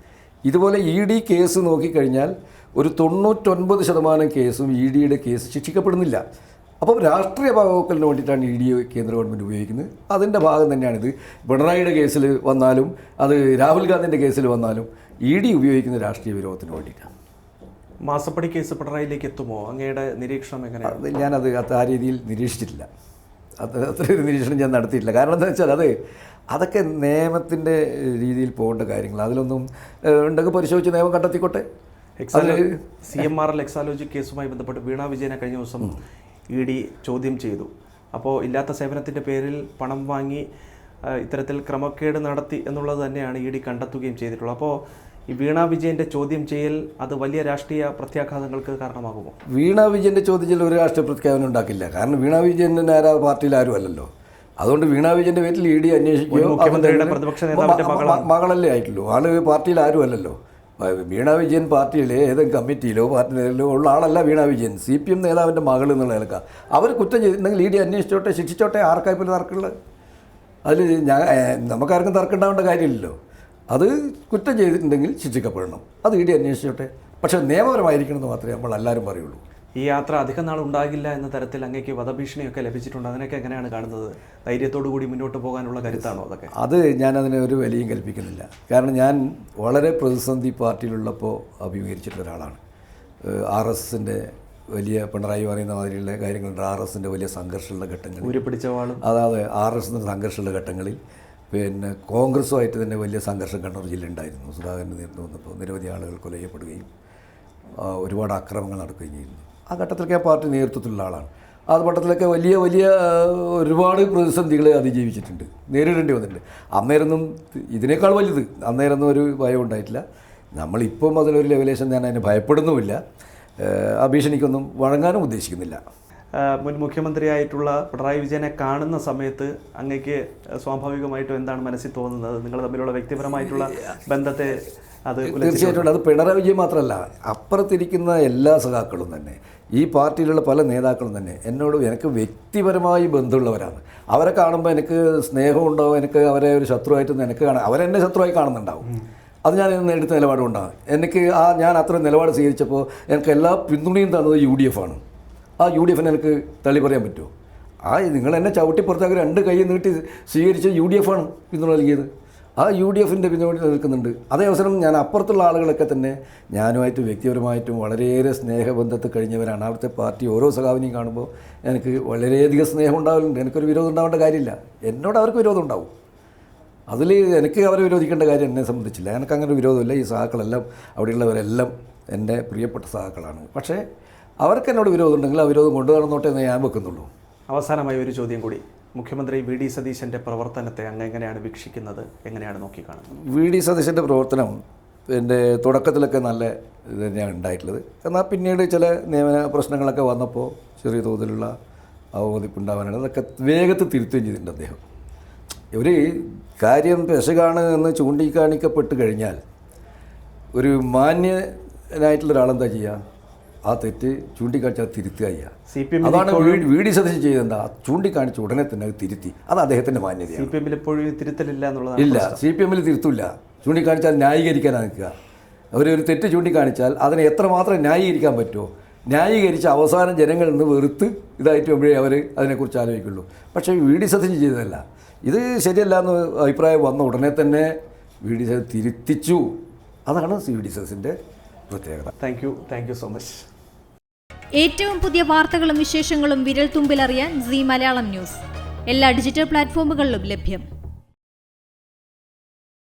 ഇതുപോലെ ED കേസ് നോക്കിക്കഴിഞ്ഞാൽ ഒരു 99% കേസും EDയുടെ കേസ് ശിക്ഷിക്കപ്പെടുന്നില്ല. അപ്പം രാഷ്ട്രീയ പകപോക്കലിന് വേണ്ടിയിട്ടാണ് EDയെ കേന്ദ്ര ഗവൺമെൻറ് ഉപയോഗിക്കുന്നത്. അതിൻ്റെ ഭാഗം തന്നെയാണിത്. പിണറായിയുടെ കേസിൽ വന്നാലും, അത് രാഹുൽ ഗാന്ധിൻ്റെ കേസിൽ വന്നാലും ED ഉപയോഗിക്കുന്ന രാഷ്ട്രീയ വിരോധത്തിന് വേണ്ടിയിട്ടാണ്. മാസപ്പടി കേസ് പിണറായിലേക്ക് എത്തുമോ? അങ്ങയുടെ നിരീക്ഷണം എങ്ങനെയാണ്? ഞാനത് ആ രീതിയിൽ നിരീക്ഷിച്ചിട്ടില്ല. അത്രയൊരു നിരീക്ഷണം ഞാൻ നടത്തിയിട്ടില്ല. കാരണം എന്താ വെച്ചാൽ അതൊക്കെ നിയമത്തിൻ്റെ രീതിയിൽ പോകേണ്ട കാര്യങ്ങൾ. അതിലൊന്നും ഉണ്ടെങ്കിൽ പരിശോധിച്ച് നിയമം കണ്ടെത്തിക്കോട്ടെ. CMRL എക്സാലോജി കേസുമായി ബന്ധപ്പെട്ട് വീണ വിജയനെ കഴിഞ്ഞ ദിവസം ED ചോദ്യം ചെയ്തു. അപ്പോൾ ഇല്ലാത്ത സേവനത്തിൻ്റെ പേരിൽ പണം വാങ്ങി ഇത്തരത്തിൽ ക്രമക്കേട് നടത്തി എന്നുള്ളത് തന്നെയാണ് ED കണ്ടെത്തുകയും ചെയ്തിട്ടുള്ളത്. അപ്പോൾ ഈ വീണ വിജയൻ്റെ ചോദ്യം ചെയ്യൽ അത് വലിയ രാഷ്ട്രീയ പ്രത്യാഘാതങ്ങൾക്ക് കാരണമാകുമോ? വീണ വിജയൻ്റെ ചോദ്യം ചെയ്യൽ ഒരു രാഷ്ട്രീയ പ്രത്യാഘാതം ഉണ്ടാക്കില്ല. കാരണം വീണ വിജയൻ്റെ പാർട്ടിയിൽ ആരും അല്ലല്ലോ. അതുകൊണ്ട് വീണ വിജയൻ്റെ വീട്ടിൽ ED അന്വേഷിക്കുകയോ പ്രതിപക്ഷ നേതാവിൻ്റെ മകളല്ലേ ആയിട്ടുള്ളൂ. ആള് പാർട്ടിയിൽ ആരും അല്ലല്ലോ. വീണ വിജയൻ പാർട്ടിയിലെ ഏതെങ്കിലും കമ്മിറ്റിയിലോ പാർട്ടിയിലോ ഉള്ള ആളല്ല വീണ വിജയൻ. CPM നേതാവിൻ്റെ മകൾ എന്നുള്ള നിലക്കാണ്. അവർ കുറ്റം ചെയ്തിട്ടുണ്ടെങ്കിൽ ED അന്വേഷിച്ചോട്ടെ, ശിക്ഷിച്ചോട്ടെ. ആർക്കായ്പ തർക്കമുള്ളത്? അതിൽ നമുക്കാർക്കും തർക്കം ഉണ്ടാവേണ്ട കാര്യമില്ലല്ലോ. അത് കുറ്റം ചെയ്തിട്ടുണ്ടെങ്കിൽ ശിക്ഷിക്കപ്പെടണം. അത് ED അന്വേഷിച്ചോട്ടെ. പക്ഷേ നിയമപരമായിരിക്കണം എന്ന് മാത്രമേ നമ്മൾ എല്ലാവരും പറയുള്ളൂ. ഈ യാത്ര അധികം നാൾ ഉണ്ടാകില്ല എന്ന തരത്തിൽ അങ്ങേക്ക് വധഭീഷണിയൊക്കെ ലഭിച്ചിട്ടുണ്ട്. അതിനൊക്കെ എങ്ങനെയാണ് കാണുന്നത്? ധൈര്യത്തോടു കൂടി മുന്നോട്ട് പോകാനുള്ള കരുത്താണോ അതൊക്കെ? അത് ഞാനതിനെ ഒരു വിലയും കൽപ്പിക്കുന്നില്ല. കാരണം ഞാൻ വളരെ പ്രതിസന്ധി പാർട്ടിയിലുള്ളപ്പോൾ അഭിമുഖീകരിച്ചിട്ടുള്ള ഒരാളാണ്. RSൻ്റെ വലിയ പിണറായി പറയുന്ന മാതിരിയുള്ള കാര്യങ്ങളുണ്ട്. RSൻ്റെ വലിയ സംഘർഷമുള്ള ഘട്ടങ്ങളിൽ ഉരുപിടിച്ച വാളും അതായത് RSൻ്റെ സംഘർഷമുള്ള ഘട്ടങ്ങളിൽ പിന്നെ കോൺഗ്രസുമായിട്ട് തന്നെ വലിയ സംഘർഷം കണ്ണൂർ ജില്ലയിൽ ഉണ്ടായിരുന്നു. സുധാകരൻ്റെ നേതൃത്വം വന്നപ്പോൾ നിരവധി ആളുകൾ കൊല ചെയ്യപ്പെടുകയും ഒരുപാട് അക്രമങ്ങൾ നടക്കുകയും ചെയ്യുന്നു. ആ ഘട്ടത്തിലൊക്കെ ആ പാർട്ടി നേതൃത്വത്തിലുള്ള ആളാണ്. ആ ഘട്ടത്തിലൊക്കെ വലിയ വലിയ ഒരുപാട് പ്രതിസന്ധികളെ അതിജീവിച്ചിട്ടുണ്ട്, നേരിടേണ്ടി വന്നിട്ടുണ്ട്. അന്നേരമൊന്നും ഇതിനേക്കാൾ വലുത് അന്നേരമൊന്നും ഒരു ഭയം ഉണ്ടായിട്ടില്ല. നമ്മളിപ്പം അതിലൊരു ലെവലേഷൻ ഞാൻ അതിന് ഭയപ്പെടുന്നുമില്ല. ആ ഭീഷണിക്കൊന്നും വഴങ്ങാനും ഉദ്ദേശിക്കുന്നില്ല. മുൻ മുഖ്യമന്ത്രിയായിട്ടുള്ള പിണറായി വിജയനെ കാണുന്ന സമയത്ത് അങ്ങേക്ക് സ്വാഭാവികമായിട്ടും എന്താണ് മനസ്സിൽ തോന്നുന്നത്? നിങ്ങൾ തമ്മിലുള്ള വ്യക്തിപരമായിട്ടുള്ള ബന്ധത്തെ അത് തീർച്ചയായിട്ടും അത് പിണറായി വിജയൻ മാത്രമല്ല, അപ്പുറത്തിരിക്കുന്ന എല്ലാ സഖാക്കളും തന്നെ, ഈ പാർട്ടിയിലുള്ള പല നേതാക്കളും തന്നെ എനിക്ക് വ്യക്തിപരമായി ബന്ധമുള്ളവരാണ്. അവരെ കാണുമ്പോൾ എനിക്ക് സ്നേഹമുണ്ടാവും. എനിക്ക് അവരെ ഒരു ശത്രുവായിട്ടൊന്നും എനിക്ക് കാണാം. അവരെന്നെ ശത്രുവായി കാണുന്നുണ്ടാവും. അത് ഞാൻ എടുത്ത നിലപാടുകൊണ്ടാണ്. ഞാൻ അത്ര നിലപാട് സ്വീകരിച്ചപ്പോൾ എനിക്ക് എല്ലാ പിന്തുണയും തന്നത് UDF ആണ്. ആ UDFനെ എനിക്ക് തള്ളി പറയാൻ പറ്റുമോ? നിങ്ങൾ എന്നെ ചവിട്ടി പുറത്താക്കി 2 കൈ നീട്ടി സ്വീകരിച്ച UDF ആണ് പിന്തുണ നൽകിയത്. ആ UDFൻ്റെ പിന്തുണ നിൽക്കുന്നുണ്ട്. അതേ അവസരം ഞാൻ അപ്പുറത്തുള്ള ആളുകളൊക്കെ തന്നെ ഞാനുമായിട്ട് വ്യക്തിപരമായിട്ടും വളരെയേറെ സ്നേഹബന്ധത്തിൽ കഴിഞ്ഞവരാണ്. അവിടുത്തെ പാർട്ടി ഓരോ സഖാവിനെയും കാണുമ്പോൾ എനിക്ക് വളരെയധികം സ്നേഹം ഉണ്ടാവലുണ്ട്. എനിക്കൊരു വിരോധം ഉണ്ടാവേണ്ട കാര്യമില്ല. എന്നോട് അവർക്ക് വിരോധം ഉണ്ടാവും. അതിൽ എനിക്ക് അവരെ വിരോധിക്കേണ്ട കാര്യം എന്നെ സംബന്ധിച്ചില്ല. എനിക്കങ്ങനെ വിരോധമില്ല. ഈ സഹാക്കളെല്ലാം അവിടെയുള്ളവരെല്ലാം എൻ്റെ പ്രിയപ്പെട്ട സഹാക്കളാണ്. പക്ഷേ അവർക്ക് എന്നോട് വിരോധം ഉണ്ടെങ്കിൽ ആ വിരോധം കൊണ്ടു നടന്നോട്ടെ എന്ന് ഞാൻ വെക്കുന്നുള്ളൂ. അവസാനമായി ഒരു ചോദ്യം കൂടി. മുഖ്യമന്ത്രി VD സതീശൻ്റെ പ്രവർത്തനത്തെ അങ്ങ് എങ്ങനെയാണ് വീക്ഷിക്കുന്നത്? എങ്ങനെയാണ് നോക്കിക്കാണുന്നത്? VD സതീശൻ്റെ പ്രവർത്തനം എൻ്റെ തുടക്കത്തിലൊക്കെ നല്ല ഇത് തന്നെയാണ് ഉണ്ടായിട്ടുള്ളത്. എന്നാൽ പിന്നീട് ചില നിയമന പ്രശ്നങ്ങളൊക്കെ വന്നപ്പോൾ ചെറിയ തോതിലുള്ള അവമതിപ്പുണ്ടാവാനാണ്. അതൊക്കെ വേഗത്തിൽ തിരുത്തുകയും ചെയ്തിട്ടുണ്ട് അദ്ദേഹം. ഒരു കാര്യം പെശകാണ് എന്ന് ചൂണ്ടിക്കാണിക്കപ്പെട്ട് കഴിഞ്ഞാൽ ഒരു മാന്യനായിട്ടുള്ള ഒരാളെന്താ ചെയ്യുക? ആ തെറ്റ് ചൂണ്ടിക്കാണിച്ച് അത് തിരുത്തുക ചെയ്യുക. അതാണ് VD സതീശൻ ചെയ്തെന്താ? ചൂണ്ടിക്കാണിച്ച് ഉടനെ തന്നെ അത് തിരുത്തി. അത് അദ്ദേഹത്തിൻ്റെ മാന്യതയാണ്. CPM എപ്പോഴും തിരുത്തലില്ല എന്നുള്ളതാണ്. ഇല്ല, CPM തിരുത്തില്ല. ചൂണ്ടിക്കാണിച്ചാൽ ന്യായീകരിക്കാനാണ് നിൽക്കുക. അവരൊരു തെറ്റ് ചൂണ്ടിക്കാണിച്ചാൽ അതിനെ എത്രമാത്രം ന്യായീകരിക്കാൻ പറ്റുമോ ന്യായീകരിച്ച് അവസാനം ജനങ്ങളിൽ നിന്ന് വെറുത്ത് ഇതായിട്ട് വരുമ്പോഴേ അവർ അതിനെക്കുറിച്ച് ആലോചിക്കുള്ളൂ. പക്ഷേ VD സതീശൻ ചെയ്തതല്ല. ഇത് ശരിയല്ല എന്ന് അഭിപ്രായം വന്ന ഉടനെ തന്നെ VD സതീശൻ തിരുത്തിച്ചു. അതാണ് VD സതീശൻ്റെ പ്രത്യേകത. Thank you so much. ഏറ്റവും പുതിയ വാർത്തകളും വിശേഷങ്ങളും വിരൽ തുമ്പിലറിയാൻ Zee മലയാളം ന്യൂസ് എല്ലാ ഡിജിറ്റൽ പ്ലാറ്റ്ഫോമുകളിലും ലഭ്യം.